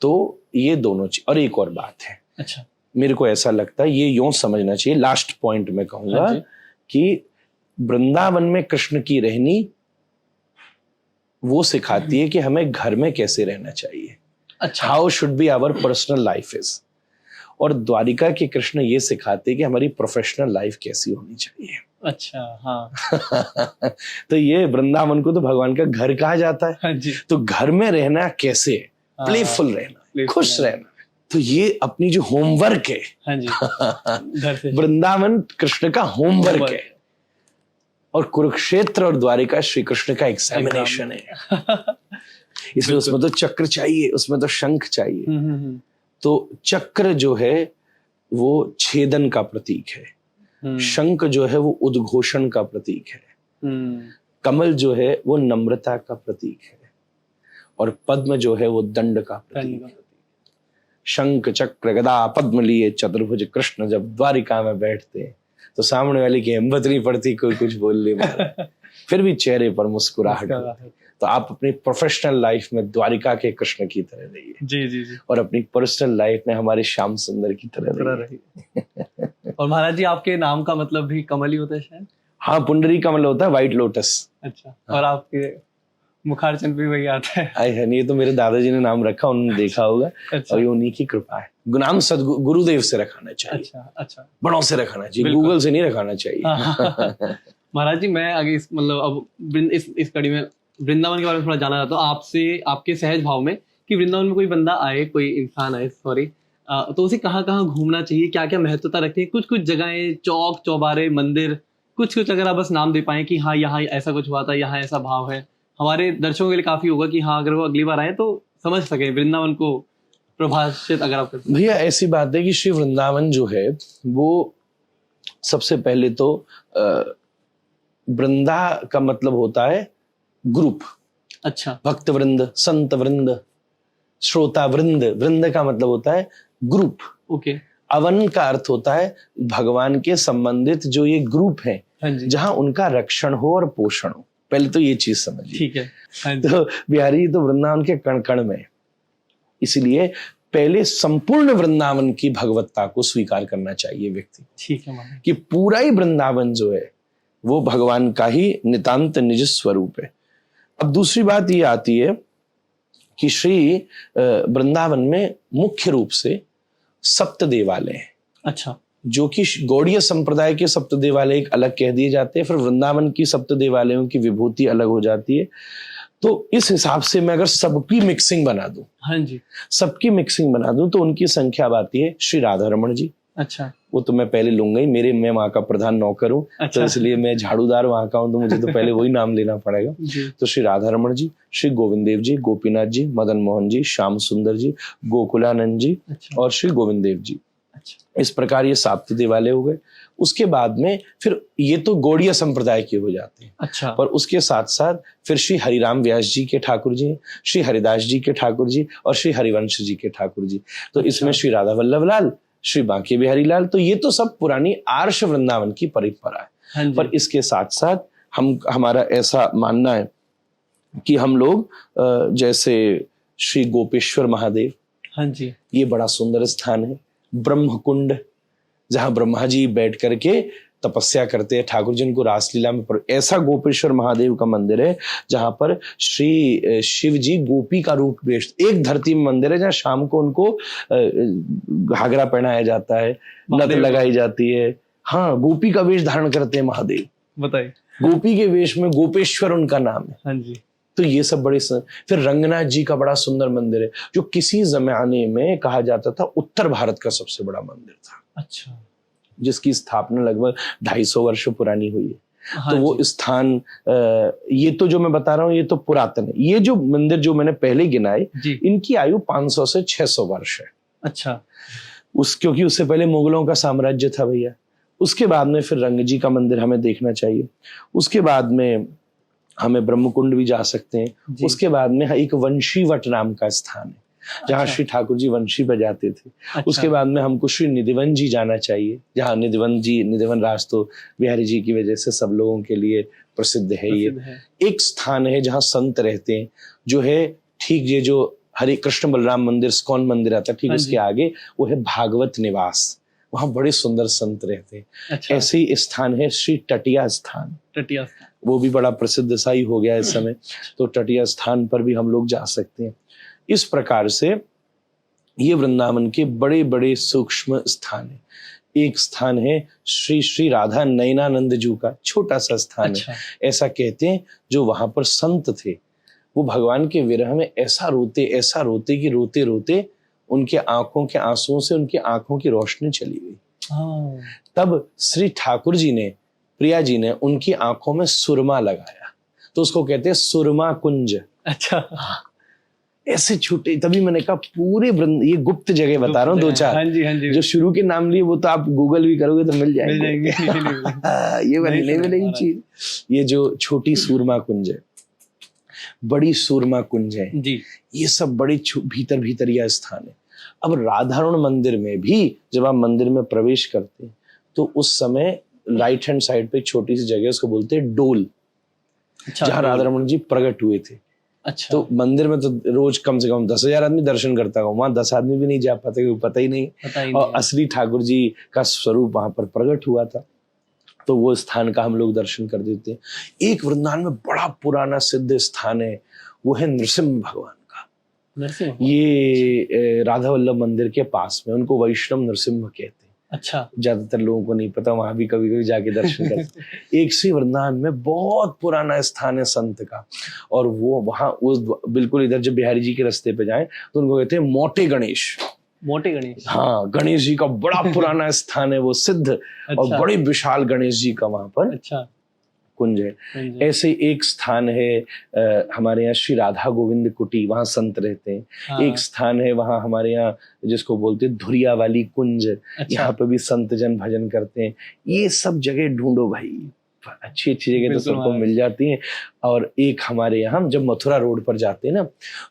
तो ये दोनों चीज। और एक और बात है, अच्छा, मेरे को ऐसा लगता है ये यूं समझना चाहिए, लास्ट पॉइंट में कहूंगा कि वृंदावन में कृष्ण की रहनी वो सिखाती है कि हमें घर में कैसे रहना चाहिए। अच्छा, how should be our personal life is. और द्वारिका के कृष्ण ये सिखाते हैं कि हमारी प्रोफेशनल लाइफ कैसी होनी चाहिए। अच्छा, हाँ। तो ये वृंदावन को तो भगवान का घर कहा जाता है। हाँ जी। तो घर में रहना कैसे, प्लेफुल रहना, खुश रहना, तो ये अपनी जो होमवर्क है, हाँ जी, वृंदावन कृष्ण का होमवर्क है और कुरुक्षेत्र और द्वारिका श्री कृष्ण का एग्जामिनेशन है। इसलिए उसमें तो चक्र चाहिए, उसमें तो शंख चाहिए। तो चक्र जो है वो छेदन का प्रतीक है, शंख जो है वो उद्घोषण का प्रतीक है, कमल जो है वो नम्रता का प्रतीक है और पद्म जो है वो दंड का प्रतीक है। शंख चक्र गदा पद्म लिए चतुर्भुज कृष्ण जब द्वारिका में बैठते हैं तो सामने वाले की हिम्मत नहीं पड़ती कोई कुछ बोलने वाला, फिर भी चेहरे पर मुस्कुराहट। तो आप अपनी प्रोफेशनल लाइफ में द्वारिका के कृष्ण की तरह रहिए, जी जी जी, और अपनी पर्सनल लाइफ में हमारे श्याम सुंदर की तरह रहिए। और महाराज जी आपके नाम का मतलब भी कमल ही होता है शायद? हाँ, पुंडरी कमल होता है, व्हाइट लोटस। अच्छा, हाँ। और आपके मुखारचंद भी वही आता है? आई है, ये तो मेरे दादाजी ने नाम रखा, उन्होंने देखा होगा। अच्छा। और ये उन्हीं की कृपा है। नाम गुरुदेव से रखाना चाहिए। अच्छा अच्छा, बड़ों से रखाना चाहिए, गूगल से नहीं रखाना चाहिए। महाराज जी मैं आगे मतलब अब इस कड़ी में वृंदावन के बारे में थोड़ा जानना चाहता हूँ आपसे, आपके सहज भाव में, कि वृंदावन में कोई बंदा आए, कोई इंसान आए, सॉरी, तो उसे कहाँ कहाँ घूमना चाहिए, क्या क्या महत्वता रखती है? कुछ कुछ जगहें, चौक चौबारे, मंदिर, कुछ कुछ अगर आप बस नाम दे पाए कि हाँ यहाँ ऐसा कुछ हुआ था, यहाँ ऐसा भाव है, हमारे दर्शकों के लिए काफी होगा कि हाँ अगर वो अगली बार आए तो समझ सके वृंदावन को प्रभाषित अगर आप करते। भैया ऐसी बात है कि श्री वृंदावन जो है वो सबसे पहले तो वृंदा का मतलब होता है ग्रुप। अच्छा, भक्त वृंद, संत वृंद, श्रोता वृंद। वृंद का मतलब होता है ग्रुप। ओके। अवन का अर्थ होता है भगवान के संबंधित जो ये ग्रुप है, जहां उनका रक्षण हो और पोषण हो। पहले तो ये चीज समझिए, ठीक है। तो बिहारी तो वृंदावन के कण कण में, इसलिए पहले संपूर्ण वृंदावन की भगवत्ता को स्वीकार करना चाहिए व्यक्ति। ठीक है, कि पूरा ही वृंदावन जो है वो भगवान का ही नितांत निज स्वरूप है। अब दूसरी बात ये आती है कि श्री वृंदावन में मुख्य रूप से सप्त देवालय हैं। अच्छा, जो कि गौड़ीय संप्रदाय के सप्त देवालय एक अलग कह दिए जाते हैं, फिर वृंदावन की सप्त देवालयों की विभूति अलग हो जाती है। तो इस हिसाब से मैं अगर सबकी मिक्सिंग बना दूं, हाँ जी, सबकी मिक्सिंग बना दूं तो उनकी संख्या आती है श्री राधा रमण जी। अच्छा, वो तो मैं पहले लूंगा ही, मैं वहां का प्रधान नौकर हूँ। अच्छा। तो इसलिए मैं झाड़ूदार वहां का हूँ, तो मुझे तो पहले वही नाम लेना पड़ेगा। तो श्री राधा रमण जी, श्री गोविंद देव जी, गोपीनाथ जी, मदन मोहन जी, श्याम सुंदर जी, गोकुलानंद जी। अच्छा। और श्री गोविंद देव जी। अच्छा। इस प्रकार ये साप्त देवालय हो गए। उसके बाद में फिर ये तो गौड़ीय संप्रदाय के हो जाते हैं। अच्छा। और उसके साथ साथ फिर श्री हरिराम व्यास जी के ठाकुर जी, श्री हरिदास जी के ठाकुर जी और श्री हरिवंश जी के ठाकुर जी। तो इसमें श्री राधा वल्लभ लाल, श्री बांके बिहारी लाल, तो ये तो सब पुरानी आर्ष वृंदावन की परंपरा है। पर इसके साथ साथ हमारा ऐसा मानना है कि हम लोग जैसे श्री गोपेश्वर महादेव, हाँ जी, ये बड़ा सुंदर स्थान है। ब्रह्म कुंड, जहाँ ब्रह्मा जी बैठ करके तपस्या करते हैं, ठाकुर जी उनको रासलीला में ऐसा गोपेश्वर महादेव का मंदिर है जहां पर श्री शिव जी गोपी का रूप वेश, एक धरती में मंदिर है जहां शाम को उनको घाघरा पहनाया जाता है, नथ लगाई जाती है। हाँ, गोपी का वेश धारण करते हैं महादेव, बताइए। गोपी के वेश में, गोपेश्वर उनका नाम है। हाँ जी। तो ये सब बड़े फिर रंगनाथ जी का बड़ा सुंदर मंदिर है जो किसी जमाने में कहा जाता था उत्तर भारत का सबसे बड़ा मंदिर था। अच्छा। जिसकी स्थापना लगभग 250 वर्ष पुरानी हुई है। हाँ तो वो स्थान, ये तो जो मैं बता रहा हूँ ये तो पुरातन है। ये जो मंदिर जो मैंने पहले गिनाए, इनकी आयु 500 से 600 वर्ष है। अच्छा। क्योंकि उससे पहले मुगलों का साम्राज्य था भैया। उसके बाद में फिर रंग जी का मंदिर हमें देखना चाहिए। उसके बाद में हमें ब्रह्मकुंड भी जा सकते हैं। उसके बाद में एक वंशीवट नाम का स्थान है जहाँ श्री ठाकुर जी वंशी बजाते थे। अच्छा। उसके बाद में हमको श्री निधिवन जी जाना चाहिए, जहाँ निधिवन राज तो बिहारी जी की वजह से सब लोगों के लिए प्रसिद्ध है। एक स्थान है जहाँ संत रहते हैं, जो है ठीक ये जो हरे कृष्ण बलराम मंदिर, स्कॉन मंदिर आता है ठीक उसके आगे, वो है भागवत निवास। वहाँ बड़े सुंदर संत रहते हैं। अच्छा। ऐसे ही स्थान है श्री टटिया स्थान। टटिया, वो भी बड़ा प्रसिद्ध सा ही हो गया इस समय। तो टटिया स्थान पर भी हम लोग जा सकते हैं। इस प्रकार से ये वृंदावन के बड़े बड़े सूक्ष्म स्थान है। एक स्थान है श्री श्री राधा नयनानंद जी का, छोटा सा स्थान। अच्छा। है ऐसा कहते हैं, जो वहां पर संत थे वो भगवान के विरह में ऐसा रोते कि रोते रोते उनके आंखों के आंसुओं से उनकी आंखों की रोशनी चली गई। तब श्री ठाकुर जी ने, प्रिया जी ने उनकी आंखों में सुरमा लगाया, तो उसको कहते हैं सुरमा कुंज। अच्छा। ऐसे छोटे, तभी मैंने कहा पूरे ये गुप्त जगह बता रहा हूँ दो चार। हाँ जी। जो शुरू के नाम लिए वो तो आप गूगल भी करोगे तो मिल जाएंगे। ये वाली नहीं मिलेगी चीज। ये जो छोटी सूरमा कुंज है, बड़ी सूरमा कुंज है जी, ये सब बड़े भीतर यह स्थान है। अब राधारमण मंदिर में भी जब आप मंदिर में प्रवेश करते हैं तो उस समय राइट हैंड साइड पे छोटी सी जगह, उसको बोलते हैं डोल। अच्छा, जहाँ राधारमण जी प्रकट हुए थे। अच्छा। तो मंदिर में तो रोज कम से कम 10,000 आदमी दर्शन करता होगा, वहां 10 आदमी भी नहीं जा पाते, क्योंकि पता ही नहीं। और असली ठाकुर जी का स्वरूप वहां पर प्रकट हुआ था, तो वो स्थान का हम लोग दर्शन कर देते हैं। एक वृंदावन में बड़ा पुराना सिद्ध स्थान है, वो है नृसिंह भगवान का। ये राधा वल्लभ मंदिर के पास में, उनको वैष्णव नृसिंह कहते हैं। अच्छा। ज्यादातर लोगों को नहीं पता, वहां भी कभी कभी जाके दर्शन करते। एक श्री वृंदावन में बहुत पुराना स्थान है संत का, और वो वहां उस बिल्कुल इधर जब बिहारी जी के रास्ते पे जाएं तो उनको कहते हैं मोटे गणेश। मोटे गणेश, हाँ, गणेश जी का बड़ा पुराना स्थान है वो सिद्ध। अच्छा। और बड़े विशाल गणेश जी का वहां पर अच्छा कुंज है। ऐसे एक स्थान है हमारे यहाँ श्री राधा गोविंद कुटी, वहां संत रहते हैं। हाँ। एक स्थान है वहां हमारे यहाँ जिसको बोलते हैं धुरिया वाली कुंज। अच्छा। यहाँ पे भी संत जन भजन करते हैं। ये सब जगह ढूंढो भाई, अच्छी जगह तो सबको मिल जाती हैं। और एक हमारे यहाँ जब मथुरा रोड पर जाते हैं ना,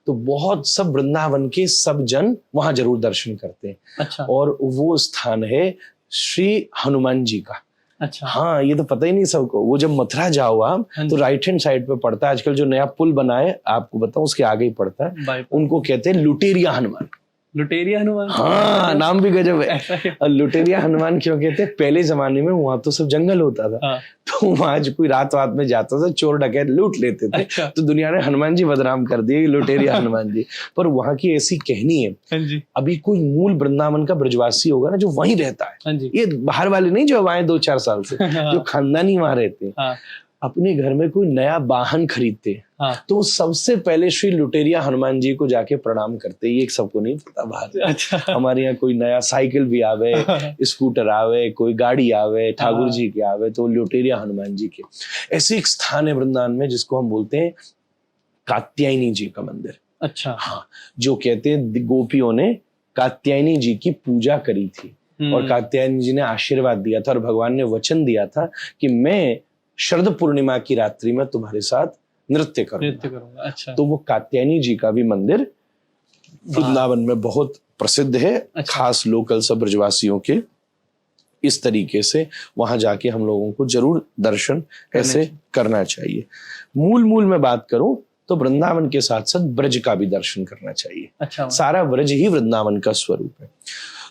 तो बहुत सब वृंदावन के सब जन वहां जरूर दर्शन करते हैं। अच्छा। और वो स्थान है श्री हनुमान जी का। अच्छा। हाँ, ये तो पता ही नहीं सबको। वो जब मथुरा जाओ आप तो राइट हैंड साइड पे पड़ता है, आजकल जो नया पुल बना है आपको बताऊं उसके आगे ही पड़ता है। उनको कहते हैं लुटेरिया हनुमान। लुटेरिया हनुमान, हाँ, नाम भी गजब है। और लुटेरिया हनुमान क्यों कहते हैं? पहले जमाने में वहां तो सब जंगल होता था। हाँ। तो वहां जो कोई रात में जाता था, चोर डकैत लूट लेते थे। अच्छा। तो दुनिया ने हनुमान जी बदनाम कर दिए, लुटेरिया हनुमान जी। पर वहां की ऐसी कहनी है, अभी कोई मूल वृंदावन का ब्रजवासी होगा ना जो वहीं रहता है, ये बाहर वाले नहीं जो आए 2-4 साल से, जो खानदानी वहां रहते हैं, अपने घर में कोई नया वाहन खरीदते हैं। हाँ। तो सबसे पहले श्री लुटेरिया हनुमान जी को जाके प्रणाम करते हैं। ये सबको नहीं पता बाहर। अच्छा। हमारे यहाँ कोई नया साइकिल भी आवे, स्कूटर आवे, कोई गाड़ी आवे, ठाकुर जी के आवे, तो लुटेरिया हनुमान जी के। ऐसे एक स्थान है वृंदावन में जिसको हम बोलते हैं कात्यायनी जी का मंदिर। अच्छा। हाँ, जो कहते हैं गोपियों ने कात्यायनी जी की पूजा करी थी और कात्यायनी जी ने आशीर्वाद दिया था और भगवान ने वचन दिया था कि मैं शरद पूर्णिमा की रात्रि में तुम्हारे साथ नृत्य करूंगा। अच्छा। तो वो कात्यायनी जी का भी मंदिर वृंदावन में बहुत प्रसिद्ध है। अच्छा। खास लोकल सब ब्रजवासियों के। इस तरीके से वहां जाके हम लोगों को जरूर दर्शन ऐसे करना चाहिए। मूल में बात करूं तो वृंदावन के साथ साथ ब्रज का भी दर्शन करना चाहिए। अच्छा। सारा ब्रज ही वृंदावन का स्वरूप है।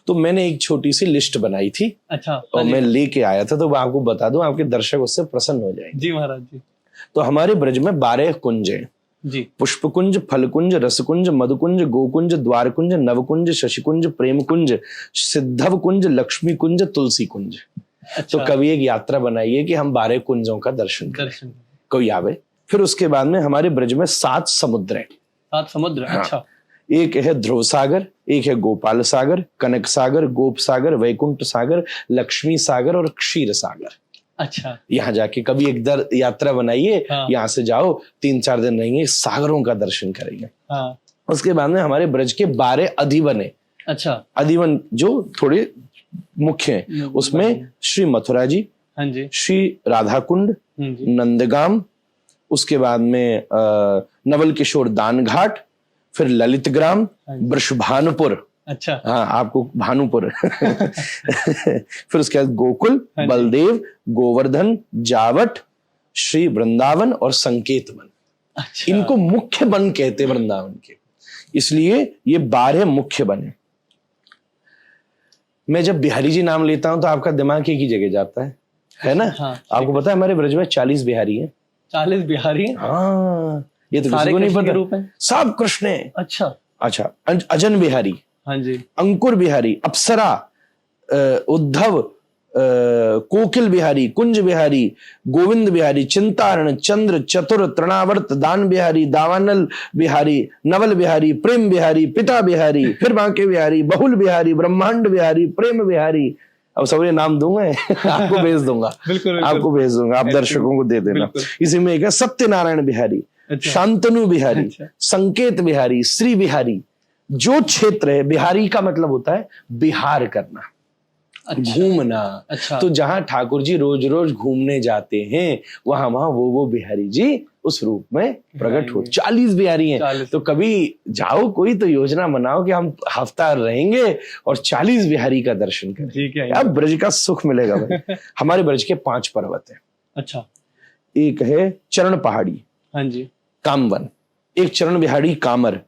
तो मैंने एक छोटी सी लिस्ट बनाई थी। अच्छा। और मैं लेके आया था, तो मैं आपको बता दूं, आपके दर्शक उससे प्रसन्न हो जाएंगे। जी महाराज जी। तो हमारे ब्रज में 12 कुंज हैं जी। पुष्पकुंज, फलकुंज, रसकुंज, मधुकुंज, गोकुंज, द्वारकुंज, नवकुंज, शशिकुंज, प्रेमकुंज, सिद्धव कुंज, लक्ष्मी कुंज, तुलसी कुंज। अच्छा। तो कभी एक यात्रा बनाइए कि हम 12 कुंजों का दर्शन करें, कोई आवे। फिर उसके बाद में हमारे ब्रज में 7 समुद्र हैं। 7 समुद्र। हाँ। अच्छा। एक है ध्रुव सागर, एक है गोपाल सागर, कनक सागर, गोप सागर, वैकुंठ सागर, लक्ष्मी सागर और क्षीर सागर। अच्छा। यहाँ जाके कभी एक यात्रा बनाइए। हाँ। यहाँ से जाओ, 3-4 दिन रहेंगे, सागरों का दर्शन करेंगे। हाँ। उसके बाद में हमारे ब्रज के 12 अधिवन है। अच्छा। अधिवन जो थोड़े मुख्य हैं, उसमें श्री मथुरा जी, हाँ जी, श्री राधा कुंड, नंदगाम, उसके बाद में नवल किशोर दान घाट, फिर ललित ग्राम, वृषभानुपुर। अच्छा। हाँ, आपको भानुपुर। फिर उसके बाद गोकुल, बलदेव, गोवर्धन, जावट, श्री वृंदावन और संकेत वन। अच्छा। इनको मुख्य वन कहते वृंदावन के, इसलिए ये 12 मुख्य वन है। मैं जब बिहारी जी नाम लेता हूं तो आपका दिमाग एक ही जगह जाता है ना? हाँ, आपको पता है हमारे ब्रज में 40 बिहारी हैं। 40 बिहारी? हाँ, ये तो किसी को नहीं पता। रूप है? सब कृष्ण है। अच्छा। अच्छा, अजन बिहारी, हाँ जी, अंकुर बिहारी, अप्सरा, उद्धव, कोकिल बिहारी, कुंज बिहारी, गोविंद बिहारी, चिंतारण, चंद्र, चतुर, तृणावर्त, दान बिहारी, दावानल बिहारी, नवल बिहारी, प्रेम बिहारी, पिता बिहारी, फिर बांके बिहारी, बहुल बिहारी, ब्रह्मांड बिहारी, प्रेम बिहारी। अब सब ये नाम दूंगा, आपको भेज दूंगा। बिल्कुल, आपको भेज दूंगा, आप दर्शकों को दे देना। इसी में एक है सत्यनारायण बिहारी, शांतनु बिहारी, संकेत बिहारी, श्री बिहारी। जो क्षेत्र है, बिहारी का मतलब होता है बिहार करना, घूमना। अच्छा। तो जहां ठाकुर जी रोज रोज घूमने जाते हैं, वहां वो बिहारी जी उस रूप में प्रकट हो। 40 बिहारी हैं। 40। तो कभी जाओ, कोई तो योजना बनाओ कि हम हफ्ता रहेंगे और 40 बिहारी का दर्शन करें। अब ब्रज का सुख मिलेगा भाई। हमारे ब्रज के 5 पर्वत हैं। अच्छा। एक है चरण पहाड़ी, हाँ जी, कामवन, एक चरण बिहारी कामर,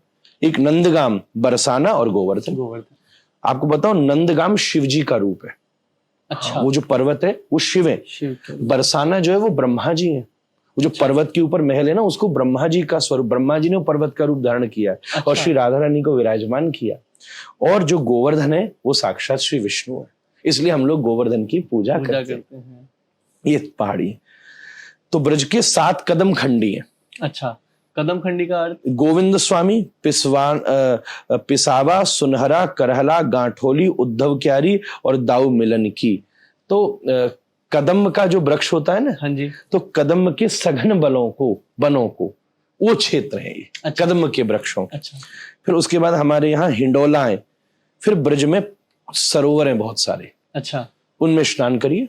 एक नंदगाम, बरसाना और गोवर्धन। आपको बताओ, नंदगाम शिव जी का रूप है। अच्छा। वो जो पर्वत है वो शिव है। बरसाना जो है वो ब्रह्मा जी है। वो जो पर्वत के ऊपर महल है ना, उसको ब्रह्मा जी का स्वरूप, ब्रह्मा जी ने वो पर्वत का रूप धारण किया। अच्छा। और श्री राधा रानी को विराजमान किया। और जो गोवर्धन है वो साक्षात श्री विष्णु है, इसलिए हम लोग गोवर्धन की पूजा करते हैं। ये पहाड़ी। तो ब्रज के 7 कदम खंडी है। अच्छा। कदम खंडी का अर्थ? गोविंद स्वामी, पिसावा, सुनहरा, करहला, गांठोली, उद्धव क्यारी और दाऊ मिलन की। तो कदम का जो वृक्ष होता है ना, हाँ जी, तो कदम के सघन बनों को वो क्षेत्र है ये। अच्छा। कदम के वृक्षों। अच्छा। फिर उसके बाद हमारे यहाँ हिंडोला है। फिर ब्रज में सरोवर हैं बहुत सारे। अच्छा। उनमें स्नान करिए।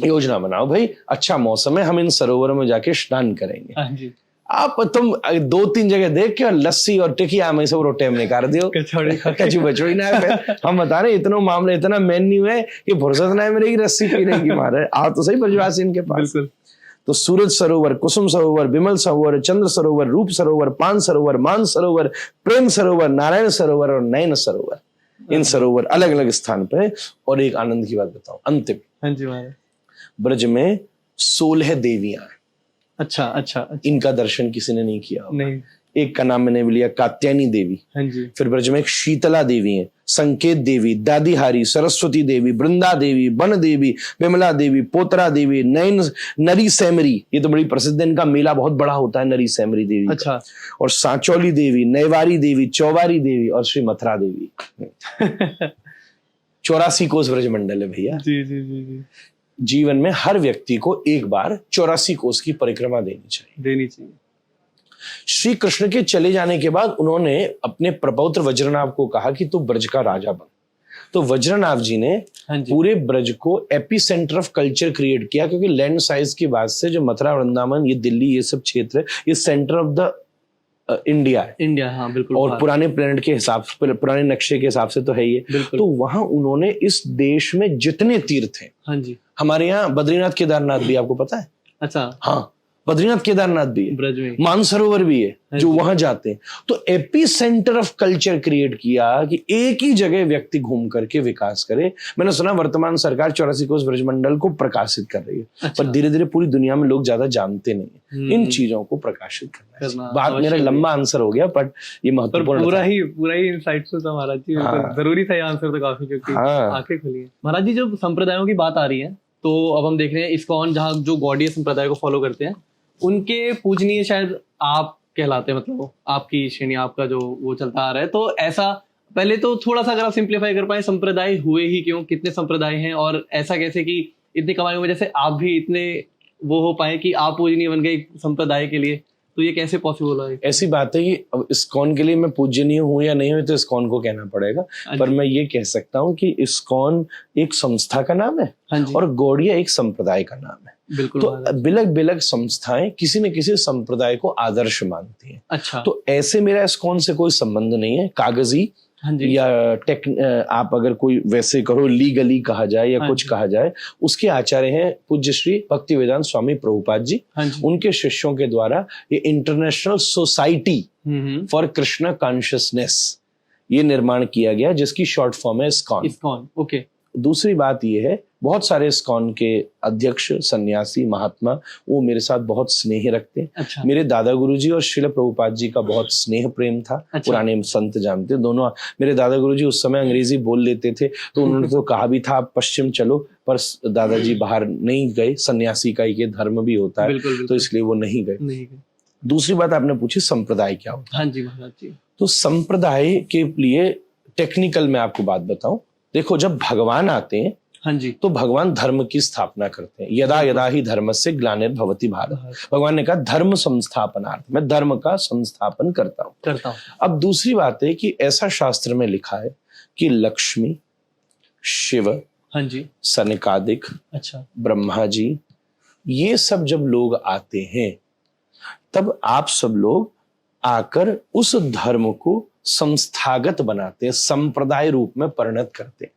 योजना बनाओ भाई, अच्छा मौसम है, हम इन सरोवरों में जाके स्नान करेंगे। हाँ जी। आप तुम 2-3 जगह देख के लस्सी और टिकिया में सब रोटे में निकाल दियो, कचू बचोड़ी ना है। हम बता रहे इतना मामला इतना मेन्यू है कि फुर्सत ना है मेरी रस्सी पीने की। मारे आप तो सही ब्रजवासी इनके पास। तो सूरज सरोवर, कुसुम सरोवर, विमल सरोवर, चंद्र सरोवर, रूप सरोवर, पान सरोवर, मान सरोवर, प्रेम सरोवर, नारायण सरोवर और नयन सरोवर। इन सरोवर अलग अलग स्थान पे। और एक आनंद की बात बताओ, अंतिम। हाँ जी महाराज। ब्रज में 16 देवियां। अच्छा अच्छा। इनका दर्शन किसी ने नहीं किया होगा। नहीं। एक का नाम मैंने लिया कात्यायनी देवी। हाँ जी। फिर ब्रज में एक शीतला देवी है, संकेत देवी, दादीहारी, सरस्वती देवी, वृंदा देवी, वन देवी, विमला देवी, पोतरा देवी, नरी सैमरी। ये तो बड़ी प्रसिद्ध है, इनका मेला बहुत बड़ा होता है, नरी सैमरी देवी। अच्छा। और सांचौली देवी, नैवारी देवी, चौबारी देवी और श्री मथुरा देवी। 84 कोस ब्रज मंडल है भैया। जी जी जी जी। जीवन में हर व्यक्ति को एक बार 84 कोस की परिक्रमा देनी चाहिए। श्री कृष्ण के चले जाने के बाद उन्होंने अपने प्रपौत्र वज्रनाभ को कहा कि तू ब्रज का राजा बन। तो वज्रनाभ जी ने पूरे ब्रज को AP centre of culture create किया, क्योंकि लैंड साइज की बात से जो मथुरा, वृंदावन, ये दिल्ली, ये सब क्षेत्र, ये सेंटर ऑफ द इंडिया है। इंडिया, हाँ बिल्कुल। और पुराने प्लेनेट के हिसाब से, पुराने नक्शे के हिसाब से तो है ये। तो वहां उन्होंने इस देश में जितने तीर्थ हैं, हाँ जी, हमारे यहाँ बद्रीनाथ, केदारनाथ भी आपको पता है। अच्छा। हाँ, बद्रीनाथ केदारनाथ भी है, ब्रज में मानसरोवर भी है जो वहां जाते हैं। तो AP centre of culture create किया कि एक ही जगह व्यक्ति घूम करके विकास करे। मैंने सुना वर्तमान सरकार 84 कोष ब्रजमंडल को प्रकाशित कर रही है। अच्छा। पर धीरे धीरे पूरी दुनिया में लोग ज्यादा जानते नहीं है। इन चीजों को प्रकाशित करना बात मेरा लंबा आंसर हो गया, बट ये महत्वपूर्ण पूरा ही इंसाइटफुल था महाराज जी। जरूरी था ये आंसर तो काफी, क्योंकि आंखें खुली है। महाराज जी जब संप्रदायों की बात आ रही है तो अब हम देख रहे हैं इस्कॉन, जहाँ जो गौड़ीय संप्रदाय को फॉलो करते हैं, उनके पूजनीय शायद आप कहलाते हैं, मतलब आपकी श्रेणी, आपका जो वो चलता आ रहा है। तो ऐसा पहले तो थोड़ा सा अगर आप सिंप्लीफाई कर पाए, संप्रदाय हुए ही क्यों, कितने संप्रदाय हैं, और ऐसा कैसे कि इतनी कमाई में जैसे आप भी इतने वो हो पाए कि आप पूजनीय बन गए संप्रदाय के लिए, तो ये कैसे पॉसिबल है? ऐसी बात है कि अब इस्कॉन के लिए मैं पूजनीय हूँ या नहीं हूँ तो इस्कॉन को कहना पड़ेगा, पर मैं ये कह सकता हूँ कि इस्कॉन एक संस्था का नाम है और गौड़िया एक संप्रदाय का नाम है। बिल्कुल। तो बिलग बिलग संस्थाएं किसी न किसी संप्रदाय को आदर्श मानती हैं। अच्छा। तो ऐसे मेरा इस्कॉन से कोई संबंध नहीं है कागजी या आप अगर कोई वैसे करो लीगली कहा जाए या कुछ कहा जाए। उसके आचार्य हैं पूज्य श्री भक्तिवेदांत स्वामी प्रभुपाद जी। उनके शिष्यों के द्वारा ये international society for Krishna consciousness ये निर्माण किया गया, जिसकी शॉर्ट फॉर्म है इस्कॉन। ओके। दूसरी बात ये है, बहुत सारे इस्कॉन के अध्यक्ष सन्यासी महात्मा वो मेरे साथ बहुत स्नेह रखते हैं। अच्छा। मेरे दादा गुरुजी और श्रील प्रभुपाद जी का बहुत स्नेह प्रेम था। अच्छा। पुराने संत जानते दोनों। मेरे दादा गुरुजी उस समय अंग्रेजी बोल लेते थे, तो उन्होंने तो कहा भी था आप पश्चिम चलो, पर दादाजी बाहर नहीं गए। सन्यासी का ये धर्म भी होता है। बिल्कुल। तो इसलिए वो नहीं गए। दूसरी बात आपने पूछी संप्रदाय क्या होता है। हाँ जी महाराज जी। तो संप्रदाय के लिए टेक्निकल मैं आपको बात बताऊं, देखो जब भगवान आते हैं, हाँ जी, तो भगवान धर्म की स्थापना करते हैं। यदा यदा ही धर्मस्य ग्लानिर्भवति भारत। भगवान ने कहा धर्म संस्थापनार्थ, मैं धर्म का संस्थापन करता हूं। अब दूसरी बात है कि ऐसा शास्त्र में लिखा है कि लक्ष्मी, शिव, हाँ जी, सनकादिक, अच्छा, ब्रह्मा जी, ये सब जब लोग आते हैं तब आप सब लोग आकर उस धर्म को संस्थागत बनाते हैं, संप्रदाय रूप में परिणत करते हैं।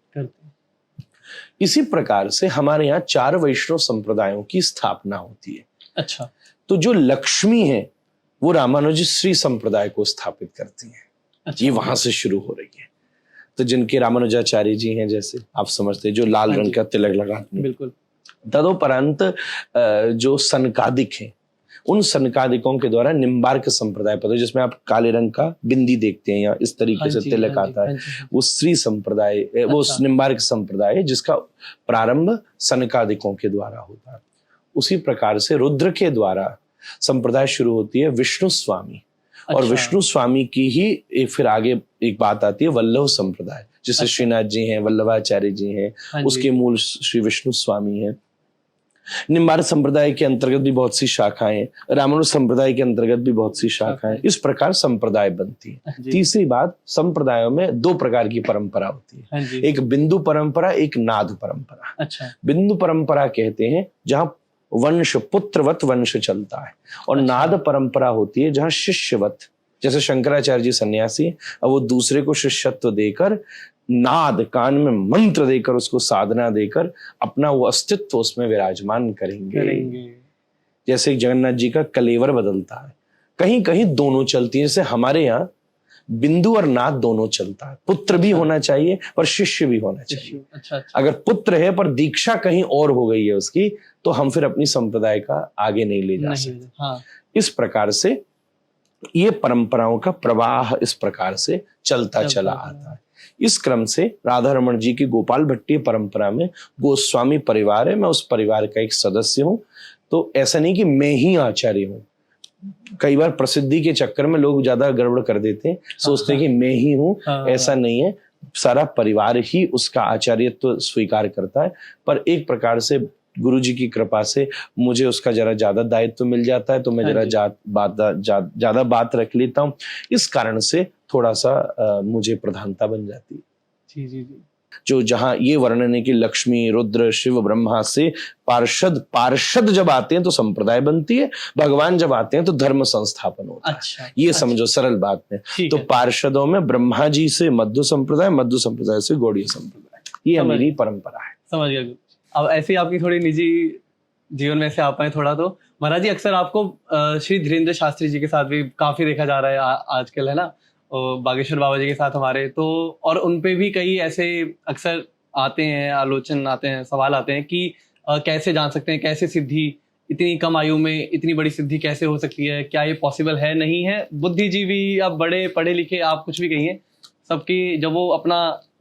इसी प्रकार से हमारे यहाँ 4 वैष्णव संप्रदायों की स्थापना होती है। अच्छा। तो जो लक्ष्मी है वो रामानुज श्री संप्रदाय को स्थापित करती है। अच्छा। ये वहां से शुरू हो रही है। तो जिनके रामानुजाचार्य जी हैं, जैसे आप समझते हैं, जो लाल रंग का तिलक लगाते हैं, बिल्कुल। तदोपरांत जो सनकादिक हैं, उन सनकादिकों के द्वारा निम्बार्क संप्रदाय पता है, जिसमें आप काले रंग का बिंदी देखते हैं या इस तरीके से तिलक आता है, वो श्री संप्रदाय, वो निम्बार्क संप्रदाय है जिसका प्रारंभ सनकादिकों के द्वारा होता है। उसी प्रकार से रुद्र के द्वारा संप्रदाय शुरू होती है विष्णु स्वामी। अच्छा। और विष्णु स्वामी की ही फिर आगे एक बात आती है वल्लभ संप्रदाय, जिससे अच्छा। श्रीनाथ जी हैं, वल्लभाचार्य जी हैं, उसके मूल श्री विष्णु स्वामी हैं। निम्बार्क संप्रदाय के अंतर्गत भी बहुत सी शाखाएं, रामानुज संप्रदाय के अंतर्गत भी बहुत सी शाखाएं। इस प्रकार संप्रदाय बनती है। तीसरी बात, संप्रदायों में 2 प्रकार की परंपरा होती है, एक बिंदु परंपरा, एक नाद परंपरा। अच्छा। बिंदु परंपरा कहते हैं जहां वंश पुत्रवत वंश चलता है, और अच्छा। नाद परंपरा होती है जहां शिष्यवत, जैसे शंकराचार्य जी सन्यासी, अब वो दूसरे को शिष्यत्व देकर, नाद कान में मंत्र देकर, उसको साधना देकर अपना वो अस्तित्व उसमें विराजमान करेंगे। जैसे जगन्नाथ जी का कलेवर बदलता है, कहीं कहीं दोनों चलती है। जैसे हमारे यहाँ बिंदु और नाद दोनों चलता है। पुत्र भी होना चाहिए पर शिष्य भी होना चाहिए। अच्छा। अगर पुत्र है पर दीक्षा कहीं और हो गई है उसकी, तो हम फिर अपनी संप्रदाय का आगे नहीं ले जा सकते। हाँ। इस प्रकार से ये परंपराओं का प्रवाह इस प्रकार से चलता चला आता है। इस क्रम से राधा रमण जी की गोपाल भट्टी परंपरा में गोस्वामी परिवार है, मैं उस परिवार का एक सदस्य हूं। तो ऐसा नहीं कि मैं ही आचार्य हूं, कई बार प्रसिद्धि के चक्कर में लोग ज्यादा गड़बड़ कर देते हैं, सोचते हैं कि मैं ही हूं। ऐसा नहीं है, सारा परिवार ही उसका आचार्यत्व स्वीकार करता है। पर एक प्रकार से गुरु जी की कृपा से मुझे उसका जरा ज्यादा दायित्व मिल जाता है, तो मैं जरा ज्यादा बात रख लेता हूँ। इस कारण से थोड़ा सा मुझे प्रधानता बन जाती है। जी जी जी। जो जहां ये वर्णन है कि लक्ष्मी, रुद्र, शिव, ब्रह्मा से पार्षद जब आते हैं तो संप्रदाय बनती है, भगवान जब आते हैं तो धर्म संस्थापन होता है। अच्छा, ये अच्छा। समझो सरल बात में। तो पार्षदों में ब्रह्मा जी से मध्य संप्रदाय से गौड़ीय संप्रदाय, ये मेरी परंपरा है। समझ गया। अब ऐसे ही आपकी थोड़ी निजी जीवन में से आप आए थोड़ा, तो महाराज जी, अक्सर आपको श्री धीरेन्द्र शास्त्री जी के साथ भी काफी देखा जा रहा है आजकल, है ना, बागेश्वर बाबा जी के साथ हमारे, तो और उनपे भी कई ऐसे अक्सर आते हैं, आलोचन आते हैं, सवाल आते हैं कि कैसे जान सकते हैं, कैसे सिद्धि, इतनी कम आयु में इतनी बड़ी सिद्धि कैसे हो सकती है, क्या ये पॉसिबल है, नहीं है? बुद्धिजीवी, आप बड़े पढ़े लिखे, आप कुछ भी कहिए, सबकी जब वो अपना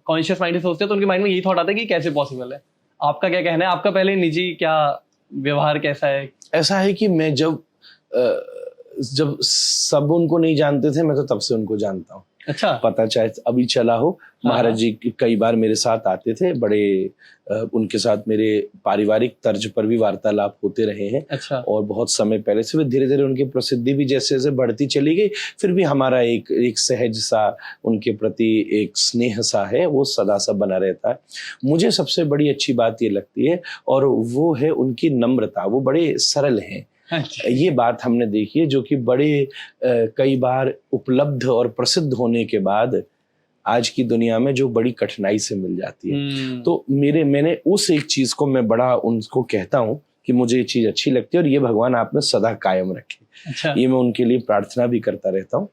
कॉन्शियस माइंड से सोचते हैं तो उनके माइंड में यही थॉट आता है कि कैसे पॉसिबल है। आपका क्या कहना है? आपका पहले निजी क्या व्यवहार कैसा है? ऐसा है कि मैं जब सब उनको नहीं जानते थे, मैं तो तब से उनको जानता हूँ। अच्छा। पता चाहे अभी चला हो, महाराज जी कई बार मेरे साथ आते थे, बड़े उनके साथ मेरे पारिवारिक तर्ज पर भी वार्तालाप होते रहे हैं। अच्छा। और बहुत समय पहले से वे धीरे धीरे उनकी प्रसिद्धि भी जैसे जैसे बढ़ती चली गई, फिर भी हमारा एक सहज सा उनके प्रति एक स्नेह सा है, वो सदा सा बना रहता है। मुझे सबसे बड़ी अच्छी बात ये लगती है, और वो है उनकी नम्रता। वो बड़े सरल हैं। ये बात हमने देखी है, जो कि बड़े कई बार उपलब्ध और प्रसिद्ध होने के बाद आज की दुनिया में जो बड़ी कठिनाई से मिल जाती है। तो मैंने उस एक चीज को मैं बड़ा उनको कहता हूँ कि मुझे ये चीज अच्छी लगती है, और ये भगवान आप में सदा कायम रखे। अच्छा। ये मैं उनके लिए प्रार्थना भी करता रहता हूँ।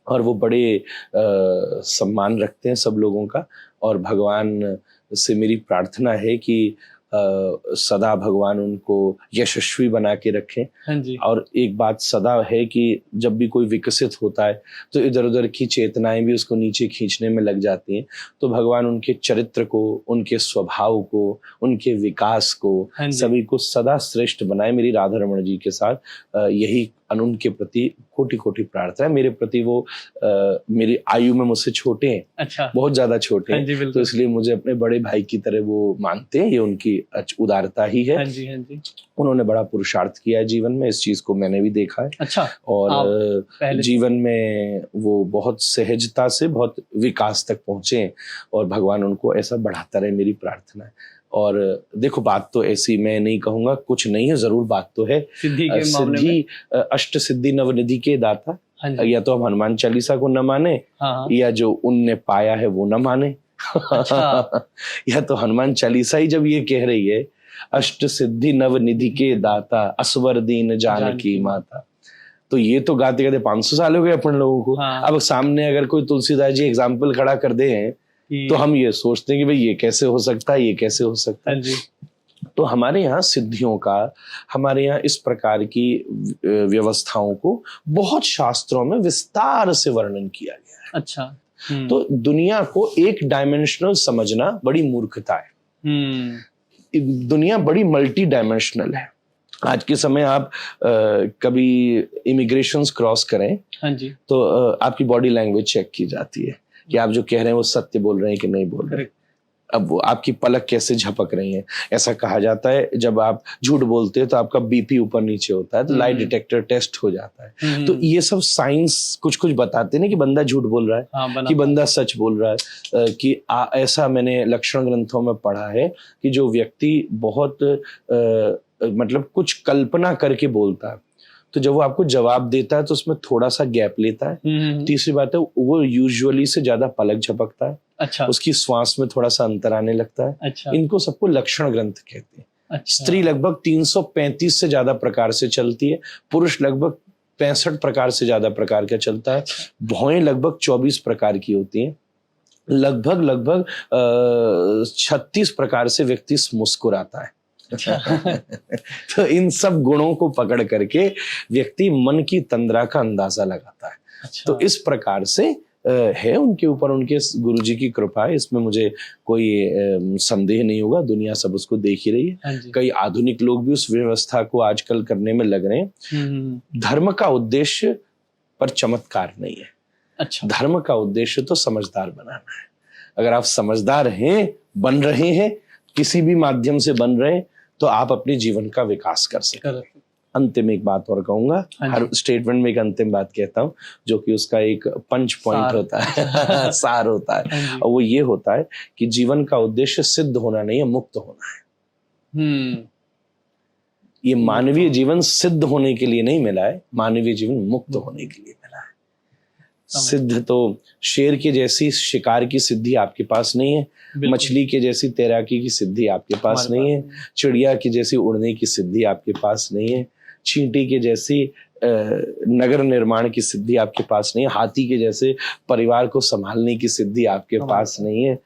और वो बड़े सम्मान रखते हैं सब लोगों का, और भगवान से मेरी प्रार्थना है कि सदा भगवान उनको यशस्वी बना के रखें। हाँ जी। और एक बात सदा है कि जब भी कोई विकसित होता है तो इधर उधर की चेतनाएं भी उसको नीचे खींचने में लग जाती हैं। तो भगवान उनके चरित्र को, उनके स्वभाव को, उनके विकास को, हाँ सभी को सदा श्रेष्ठ बनाए। मेरी राधा रमण जी के साथ यही उनके प्रति कोटि कोटि प्रार्थना है। मेरे प्रति वो मेरी आयु में मुझसे छोटे हैं। अच्छा। बहुत ज्यादा छोटे हैं। हाँ, तो इसलिए मुझे अपने बड़े भाई की तरह वो मानते हैं। ये उनकी उदारता ही है। हाँ जी, हाँ जी। उन्होंने बड़ा पुरुषार्थ किया है जीवन में, इस चीज को मैंने भी देखा है। अच्छा। और जीवन में वो बहुत सहजता से बहुत विकास तक पहुंचे हैं, और भगवान उनको ऐसा बढ़ाता रहे, मेरी प्रार्थना है। और देखो, बात तो ऐसी मैं नहीं कहूंगा कुछ नहीं है, जरूर बात तो है। सिद्धि अष्ट सिद्धि नवनिधि के दाता। या तो हम हनुमान चालीसा को न माने, या जो उनने पाया है वो न माने। अच्छा। या तो हनुमान चालीसा ही जब ये कह रही है, अष्ट सिद्धि नवनिधि के दाता, असवर दीन जानकी माता, तो ये तो गाते गाते 500 साल हो गए अपन लोगों को। अब सामने अगर कोई तुलसीदास जी एग्जाम्पल खड़ा कर दे हैं तो हम ये सोचते हैं कि भाई ये कैसे हो सकता है, ये कैसे हो सकता है। तो हमारे यहाँ सिद्धियों का, हमारे यहाँ इस प्रकार की व्यवस्थाओं को बहुत शास्त्रों में विस्तार से वर्णन किया गया है। अच्छा। तो दुनिया को एक डायमेंशनल समझना बड़ी मूर्खता है। दुनिया बड़ी मल्टी डायमेंशनल है। आज के समय आप कभी इमिग्रेशंस क्रॉस करें, हाँ जी, तो आपकी बॉडी लैंग्वेज चेक की जाती है कि आप जो कह रहे हैं वो सत्य बोल रहे हैं कि नहीं बोल रहे हैं। अब वो आपकी पलक कैसे झपक रही है। ऐसा कहा जाता है जब आप झूठ बोलते हैं तो आपका बीपी ऊपर नीचे होता है, तो लाई डिटेक्टर टेस्ट हो जाता है। तो ये सब साइंस कुछ कुछ बताते हैं कि बंदा झूठ बोल रहा है, कि बंदा सच बोल रहा है। कि ऐसा मैंने लक्षण ग्रंथों में पढ़ा है कि जो व्यक्ति बहुत मतलब कुछ कल्पना करके बोलता है, तो जब वो आपको जवाब देता है तो उसमें थोड़ा सा गैप लेता है। तीसरी बात है, वो यूजुअली से ज्यादा पलक झपकता है। अच्छा। उसकी श्वास में थोड़ा सा अंतर आने लगता है। अच्छा। इनको सबको लक्षण ग्रंथ कहते हैं। अच्छा। स्त्री लगभग 335 से ज्यादा प्रकार से चलती है, पुरुष लगभग 65 प्रकार से ज्यादा प्रकार का चलता है। भौएं लगभग 24 प्रकार की होती हैं। लगभग 36 प्रकार से व्यक्ति मुस्कुराता है। तो इन सब गुणों को पकड़ करके व्यक्ति मन की तंद्रा का अंदाजा लगाता है। अच्छा। तो इस प्रकार से है उनके ऊपर उनके गुरुजी की कृपा है, इसमें मुझे कोई संदेह नहीं होगा। दुनिया सब उसको देख ही रही है। कई आधुनिक लोग भी उस व्यवस्था को आजकल करने में लग रहे हैं। धर्म का उद्देश्य पर चमत्कार नहीं है। अच्छा। धर्म का उद्देश्य तो समझदार बनाना है। अगर आप समझदार हैं, बन रहे हैं, किसी भी माध्यम से बन रहे हैं, तो आप अपने जीवन का विकास कर सकते हैं। अंतिम एक बात और कहूंगा, हर स्टेटमेंट में एक अंतिम बात कहता हूं, जो कि उसका एक पंच पॉइंट होता है, सार होता है। और वो ये होता है कि जीवन का उद्देश्य सिद्ध होना नहीं है, मुक्त होना है। ये मानवीय जीवन सिद्ध होने के लिए नहीं मिला है, मानवीय जीवन मुक्त होने के लिए मिला है। सिद्ध तो शेर के जैसी शिकार की सिद्धि आपके पास नहीं है, मछली के जैसी तैराकी की सिद्धि आपके पास नहीं है, चिड़िया की जैसी उड़ने की सिद्धि आपके पास नहीं है, चींटी के जैसी नगर निर्माण की सिद्धि आपके पास नहीं है, हाथी के जैसे परिवार को संभालने की सिद्धि आपके पास नहीं है,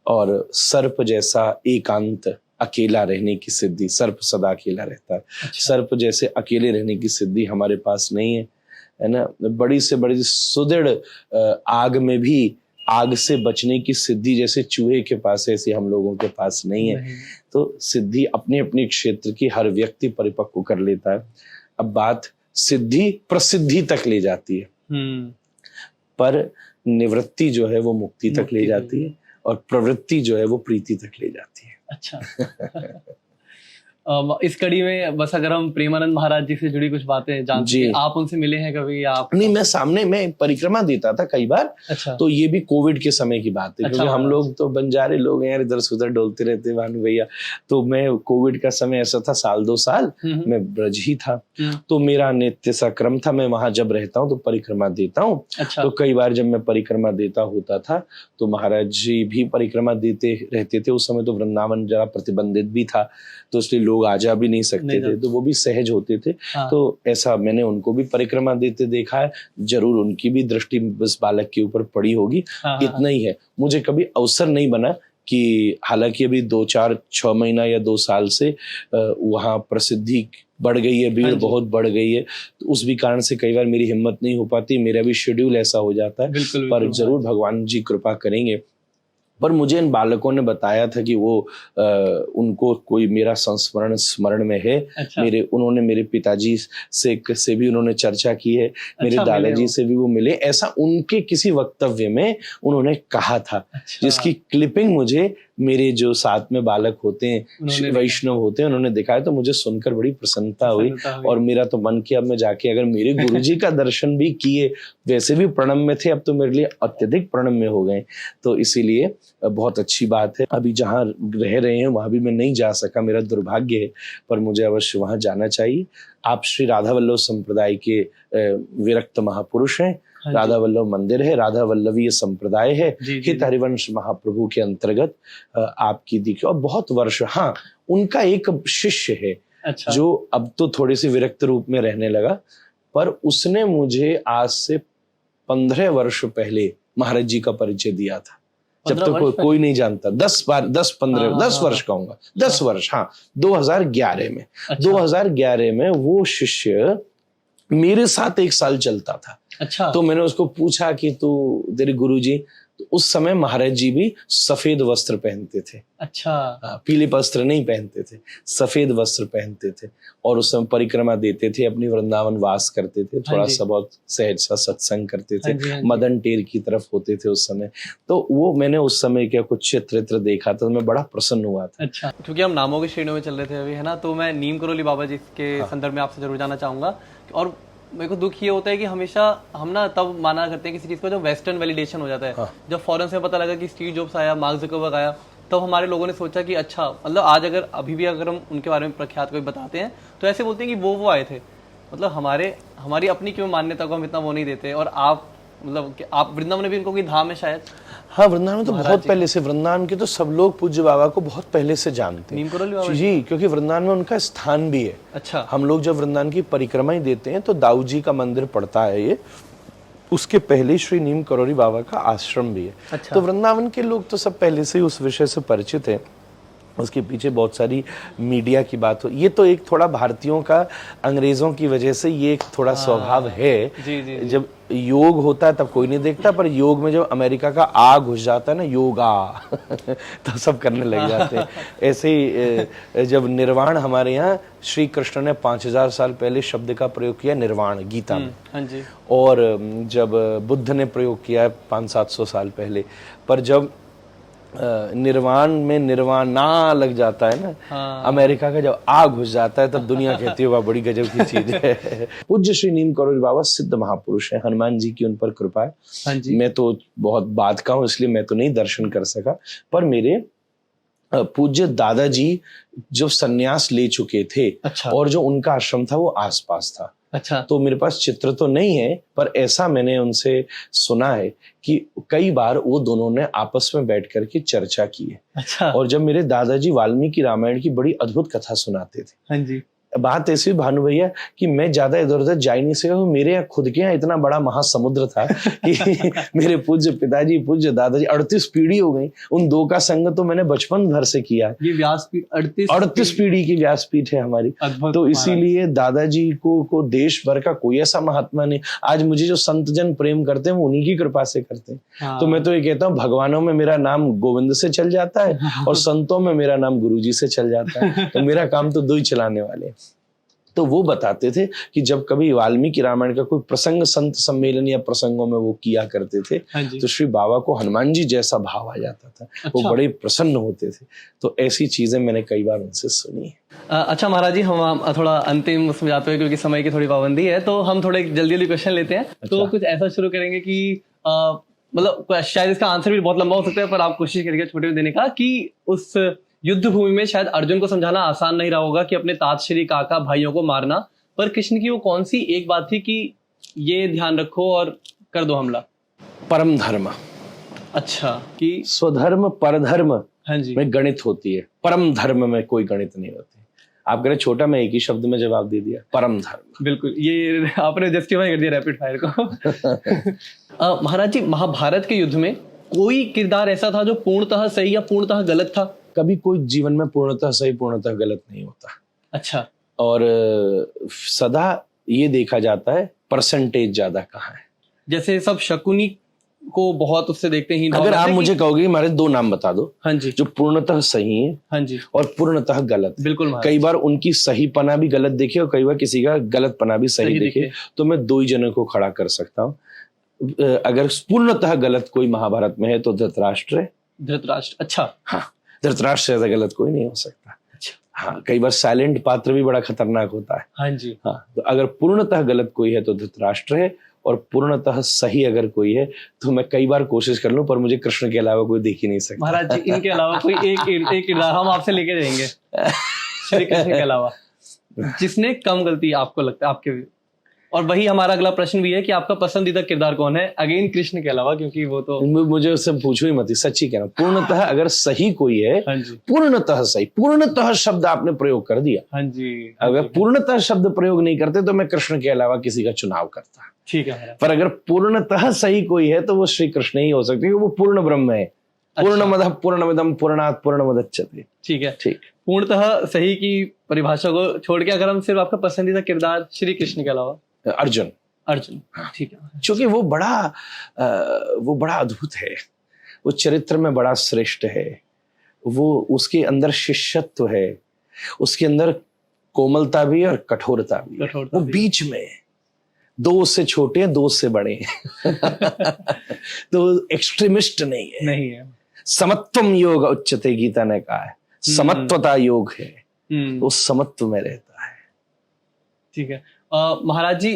और सर्प जैसा एकांत अकेला रहने की सिद्धि, सर्प सदा अकेला रहता है, सर्प जैसे अकेले रहने की सिद्धि हमारे पास नहीं है ना। बड़ी से बड़ी सुदृढ़ आग में भी आग से बचने की सिद्धि जैसे चूहे के पास है, ऐसी हम लोगों के पास नहीं है। तो सिद्धि अपने अपने क्षेत्र की हर व्यक्ति परिपक्व कर लेता है। अब बात सिद्धि प्रसिद्धि तक ले जाती है, पर निवृत्ति जो है वो मुक्ति तक ले जाती है, और प्रवृत्ति जो है वो प्रीति तक ले जाती है। अच्छा। इस कड़ी में बस अगर हम प्रेमानंद महाराज जी से जुड़ी कुछ बातें जानते हैं, आप उनसे मिले हैं कभी? आप नहीं, मैं परिक्रमा देता था कई बार। अच्छा। तो ये भी कोविड के समय की बात है, क्योंकि हम लोग तो बंजारे लोग हैं यार, इधर से उधर डोलते रहते भानु भैया। तो मैं कोविड का समय ऐसा था, 1-2 साल मैं ब्रज ही था, तो मेरा नित्य सा क्रम था, मैं वहां जब रहता हूँ तो परिक्रमा देता हूँ। अच्छा। तो कई बार जब मैं परिक्रमा देता होता था तो महाराज जी भी परिक्रमा देते रहते थे। उस समय तो वृंदावन जरा प्रतिबंधित भी था, तो इसलिए लोग आ जा भी नहीं सकते थे, तो वो भी सहज होते थे। तो ऐसा मैंने उनको भी परिक्रमा देते देखा है। जरूर उनकी भी दृष्टि बस बालक के ऊपर पड़ी होगी, इतना ही है। मुझे कभी अवसर नहीं बना कि, हालांकि अभी 2-4-6 महीना या 2 साल से वहाँ प्रसिद्धि बढ़ गई है, भीड़ बहुत बढ़ गई है, तो उस भी कारण से कई बार मेरी हिम्मत नहीं हो पाती, मेरा भी शेड्यूल ऐसा हो जाता है। पर जरूर भगवान जी कृपा करेंगे। पर मुझे इन बालकों ने बताया था कि वो उनको कोई मेरा संस्मरण स्मरण में है। अच्छा। उन्होंने मेरे पिताजी से भी उन्होंने चर्चा की है। अच्छा, मेरे दादाजी से भी वो मिले, ऐसा उनके किसी वक्तव्य में उन्होंने कहा था। अच्छा। जिसकी क्लिपिंग मुझे मेरे जो साथ में बालक होते हैं, वैष्णव होते हैं, उन्होंने दिखाया, तो मुझे सुनकर बड़ी प्रसन्नता हुई। और मेरा तो मन किया अब मैं जाके अगर मेरे गुरुजी का दर्शन भी किए, वैसे भी प्रणम में थे, अब तो मेरे लिए अत्यधिक प्रणम में हो गए। तो इसीलिए बहुत अच्छी बात है। अभी जहाँ रह रहे हैं वहां भी मैं नहीं जा सका, मेरा दुर्भाग्य है, पर मुझे अवश्य वहां जाना चाहिए। आप श्री राधा वल्लभ संप्रदाय के विरक्त महापुरुष हैं। राधा वल्लभ मंदिर है, राधा वल्लभीय संप्रदाय है, हित हरिवंश महाप्रभु के अंतर्गत आपकी दीक्षा, और बहुत वर्ष, हाँ, उनका एक शिष्य है। अच्छा। जो अब तो थोड़े से विरक्त रूप में रहने लगा, पर उसने मुझे आज से 15 वर्ष पहले महाराज जी का परिचय दिया था, जब तक कोई नहीं जानता। 10 वर्ष कहूंगा, 10 वर्ष, हाँ, 2011 में। अच्छा। 2011 में वो शिष्य मेरे साथ 1 साल चलता था। अच्छा। तो मैंने उसको पूछा कि तू, तेरे गुरुजी, तो उस समय महाराज जी भी सफेद वस्त्र पहनते थे। अच्छा। पीले वस्त्र नहीं पहनते थे, सफेद वस्त्र पहनते थे, और उस समय परिक्रमा देते थे, अपनी वृंदावन वास करते थे, थोड़ा सा बहुत सहज सा सत्संग करते थे, मदन टेर की तरफ होते थे उस समय। तो वो मैंने उस समय क्या कुछ चित्र देखा था, तो मैं बड़ा प्रसन्न हुआ था। अच्छा। क्योंकि हम नामों की श्रेणियों में चल रहे थे अभी, है ना, तो मैं नीम करोली बाबा जी के संदर्भ में आपसे जरूर जानना चाहूंगा। और मेरे को दुख ये होता है कि हमेशा हम ना तब माना करते हैं किसी चीज को जब वेस्टर्न वैलिडेशन हो जाता है। हाँ। जब फॉरेन से पता लगा कि स्टीव जॉब्स आया, मार्क जुकरबर्ग आया, तब हमारे लोगों ने सोचा कि अच्छा, मतलब आज अगर अभी भी अगर हम उनके बारे में प्रख्यात कोई बताते हैं तो ऐसे बोलते हैं कि वो आए थे। मतलब हमारी अपनी क्यों मान्यता को हम इतना वो नहीं देते। और आप, मतलब आप वृंदावन में भी इनको कोई धाम है शायद? हाँ, वृंदावन में तो बहुत पहले से, वृंदावन के तो सब लोग पूज्य बाबा को बहुत पहले से जानते हैं जी, क्योंकि वृंदावन में उनका स्थान भी है। अच्छा। हम लोग जब वृंदावन की परिक्रमाएं देते हैं तो दाऊ जी का मंदिर पड़ता है ये, उसके पहले श्री नीम करोली बाबा का आश्रम भी है। अच्छा। तो वृंदावन के लोग तो सब पहले से ही उस विषय से परिचित है। उसके पीछे बहुत सारी मीडिया की बात हो, ये तो एक थोड़ा भारतीयों का अंग्रेजों की वजह से ये एक थोड़ा स्वभाव है। जी। जब योग होता है तब कोई नहीं देखता, पर योग में जब अमेरिका का आ घुस जाता है ना, योगा तो सब करने लग जाते हैं। ऐसे ही जब निर्वाण, हमारे यहाँ श्री कृष्ण ने 5000 साल पहले शब्द का प्रयोग किया निर्वाण गीता में। हाँ जी। और जब बुद्ध ने प्रयोग किया 500-700 साल पहले, पर जब निर्वाण में निर्वाणा लग जाता है ना। हाँ। अमेरिका का जब आग घुस जाता है तब दुनिया कहती है वाह बड़ी गजब की चीज है। पूज्य श्री नीम करोली बाबा सिद्ध महापुरुष है, हनुमान जी की उन पर कृपा है। हाँ जी। मैं तो बहुत बाद का हूँ इसलिए मैं तो नहीं दर्शन कर सका, पर मेरे पूज्य दादाजी जब सन्यास ले चुके थे। अच्छा। और जो उनका आश्रम था वो आसपास था। अच्छा। तो मेरे पास चित्र तो नहीं है, पर ऐसा मैंने उनसे सुना है कि कई बार वो दोनों ने आपस में बैठ करके चर्चा की है। अच्छा। और जब मेरे दादाजी वाल्मीकि रामायण की बड़ी अद्भुत कथा सुनाते थे। हाँ जी। बात ऐसी भानु भैया कि मैं ज्यादा इधर उधर जा ही नहीं सका। मेरे यहाँ खुद के यहाँ इतना बड़ा महासमुद्र था कि मेरे पूज्य पिताजी पूज्य दादाजी 38 पीढ़ी हो गई, उन दो का संग तो मैंने बचपन भर से किया। ये व्यासपीठ 38 पीढ़ी की व्यासपीठ है हमारी। तो इसीलिए दादाजी को देश भर का कोई ऐसा महात्मा नहीं। आज मुझे जो संत जन प्रेम करते हैं वो उन्हीं की कृपा से करते हैं। तो मैं तो ये कहता हूँ भगवानों में मेरा नाम गोविंद से चल जाता है और संतों में मेरा नाम गुरुजी से चल जाता है। तो मेरा काम तो दो ही चलाने वाले। तो वो बताते थे कि जब कभी वाल्मीकि रामायण का कोई प्रसंग संत सम्मेलन या प्रसंगों में वो किया करते थे तो श्री बाबा को हनुमान जी जैसा भाव आ जाता था। अच्छा। वो बड़े प्रसन्न होते थे। तो ऐसी चीजें मैंने कई बार उनसे सुनी। अच्छा महाराज जी, हम थोड़ा अंतिम उसमें जाते हैं क्योंकि समय की थोड़ी पाबंदी है, तो हम थोड़े जल्दी जल्दी क्वेश्चन लेते हैं। अच्छा। तो कुछ ऐसा शुरू करेंगे कि मतलब शायद इसका आंसर भी बहुत लंबा हो सकता है, पर आप कोशिश करिएगा छोटे में देने का, कि उस युद्ध भूमि में शायद अर्जुन को समझाना आसान नहीं रहा होगा कि अपने तातश्री काका भाइयों को मारना, पर कृष्ण की वो कौन सी एक बात थी कि ये ध्यान रखो और कर दो हमला? परम धर्म। अच्छा, कि स्वधर्म परधर्म हाँ जी में गणित होती है, परम धर्म में कोई गणित नहीं होती। आप कह रहे छोटा, मैं एक ही शब्द में जवाब दे दिया, परम धर्म। बिल्कुल, ये आपने जस्टिफाई कर दिया रैपिड फायर को। महाराज जी, महाभारत के युद्ध में कोई किरदार ऐसा था जो पूर्णतः सही या पूर्णतः गलत था? कभी कोई जीवन में पूर्णतः सही पूर्णतः गलत नहीं होता। अच्छा। और सदा ये देखा जाता है परसेंटेज ज्यादा कहाँ है। जैसे सब शकुनी को बहुत उससे देखते हैं। अगर आप मुझे कहोगे हमारे दो नाम बता दो, हाँ जी, जो पूर्णतः सही है, हाँ जी, और पूर्णतः गलत। बिल्कुल। कई बार उनकी सही पना भी गलत देखे और कई बार किसी का गलत पना भी सही देखे, तो मैं दो ही जनों को खड़ा कर सकता हूँ। अगर पूर्णतः गलत कोई महाभारत में है तो धृतराष्ट्र है। धृतराष्ट्र, अच्छा। हाँ, धृतराष्ट्र से ज्यादा गलत कोई नहीं हो सकता। अच्छा। हाँ, कई बार साइलेंट पात्र भी बड़ा खतरनाक होता है। हाँ जी। हाँ, तो अगर पूर्णतः गलत कोई है तो धृतराष्ट्र है, और पूर्णतः सही अगर कोई है तो मैं कई बार कोशिश कर लूं, पर मुझे कृष्ण के अलावा कोई देख ही नहीं सकता। महाराज जी, इनके अलावा कोई एक किरदार हम आपसे लेके जाएंगे श्री कृष्ण के अलावा, जिसने कम गलती आपको लगता है आपके। और वही हमारा अगला प्रश्न भी है कि आपका पसंदीदा किरदार कौन है, अगेन कृष्ण के अलावा, क्योंकि वो तो मुझे उससे पूछो ही मत, सच्ची कह रहा हूं। पूर्णतः अगर सही कोई है, हाँ जी, पूर्णतः सही, पूर्णतः शब्द आपने प्रयोग कर दिया। हाँ जी। अगर पूर्णतः शब्द प्रयोग नहीं करते तो मैं कृष्ण के अलावा किसी का चुनाव करता। ठीक है। पर अगर पूर्णतः सही कोई है तो वो श्री कृष्ण ही हो सकते हैं, वो पूर्ण ब्रह्म है। पूर्णमदः पूर्णमिदं पूर्णात् पूर्णमुदच्यते। ठीक है, ठीक। पूर्णतः सही की परिभाषा को छोड़ के अगर हम सिर्फ आपका पसंदीदा किरदार श्री कृष्ण के अलावा? अर्जुन। अर्जुन, ठीक है। क्योंकि वो बड़ा अद्भुत है, वो चरित्र में बड़ा श्रेष्ठ है, वो उसके अंदर शिष्यत्व है, उसके अंदर कोमलता भी और कठोरता भी। वो बीच में है, दो उससे छोटे हैं, दो उससे बड़े हैं। तो एक्सट्रीमिस्ट नहीं है। समत्वम योग उच्चते, गीता ने कहा है, समत्वता योग है, तो समत्व में रहता है। ठीक है। महाराज जी,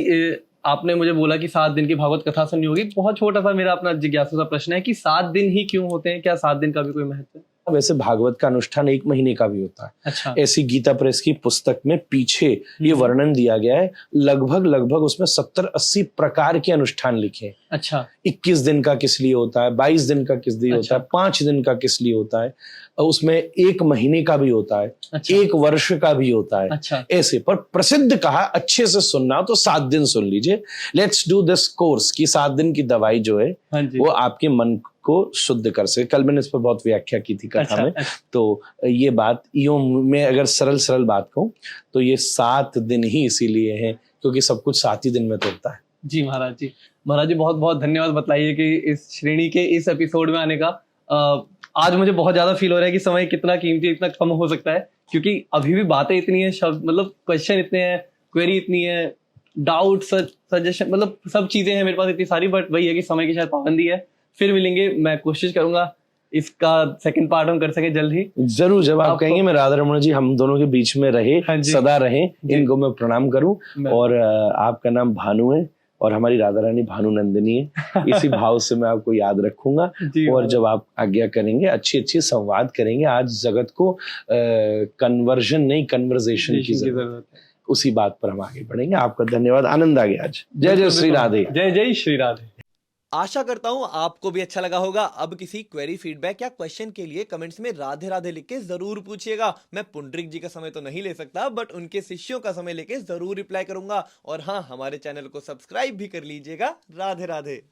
आपने मुझे बोला कि 7 दिन की भागवत कथा सुननी होगी। बहुत छोटा सा मेरा अपना जिज्ञासा सा प्रश्न है कि 7 दिन ही क्यों होते हैं? क्या 7 दिन का भी कोई महत्व है? वैसे भागवत का अनुष्ठान 1 महीने का भी होता है। अच्छा। ऐसी गीता प्रेस की पुस्तक में पीछे ये वर्णन दिया गया है। लगभग उसमें 70-80 प्रकार के अनुष्ठान लिखे हैं। अच्छा। 21 दिन का किस लिए होता है, 22 दिन का किस लिए होता है, 5 दिन का किस लिए होता है, उसमें 1 महीने का भी होता है। अच्छा। 1 वर्ष का भी होता है। अच्छा। ऐसे पर प्रसिद्ध कहा अच्छे से सुनना तो 7 दिन सुन लीजिए। लेट्स डू दिस कोर्स की 7 दिन की दवाई जो है वो आपके मन को शुद्ध कर सके। कल मैंने इस पर बहुत व्याख्या की थी कथा में। तो ये बात यूं मैं अगर सरल बात कहूं तो ये 7 दिन ही इसीलिए हैं क्योंकि सब कुछ 7 ही दिन में तो होता है। जी महाराज जी, बहुत बहुत धन्यवाद बताइए कि इस श्रेणी के इस एपिसोड में आने का। आज मुझे बहुत ज्यादा फील हो रहा है कि समय कितना कीमती, इतना कम हो सकता है, क्योंकि अभी भी बातें इतनी है, शब्द मतलब क्वेश्चन इतने हैं, क्वेरी इतनी है, डाउट सजेशन मतलब सब चीजें हैं मेरे पास इतनी सारी। बट वही है कि समय की शायद पाबंदी है। फिर मिलेंगे, मैं कोशिश करूंगा इसका सेकंड पार्ट हम कर सके जल्द ही। जरूर, जब आप कहेंगे मैं राधा रमण जी हम दोनों के बीच में रहे, सदा रहे, इनको मैं प्रणाम करूं। और आपका नाम भानु है और हमारी राधा रानी भानु नंदिनी है। इसी भाव से मैं आपको याद रखूंगा। और जब आप आज्ञा करेंगे अच्छी संवाद करेंगे। आज जगत को कन्वर्जन नहीं कन्वर्सेशन की जरूरत है, उसी बात पर हम आगे बढ़ेंगे। आपका धन्यवाद, आनंद आ गया आज। जय जय श्री राधे। जय जय श्री राधे। आशा करता हूं आपको भी अच्छा लगा होगा। अब किसी क्वेरी, फीडबैक या क्वेश्चन के लिए कमेंट्स में राधे राधे लिख के जरूर पूछिएगा। मैं पुंडरीक जी का समय तो नहीं ले सकता, बट उनके शिष्यों का समय लेके जरूर रिप्लाई करूंगा। और हाँ, हमारे चैनल को सब्सक्राइब भी कर लीजिएगा। राधे राधे।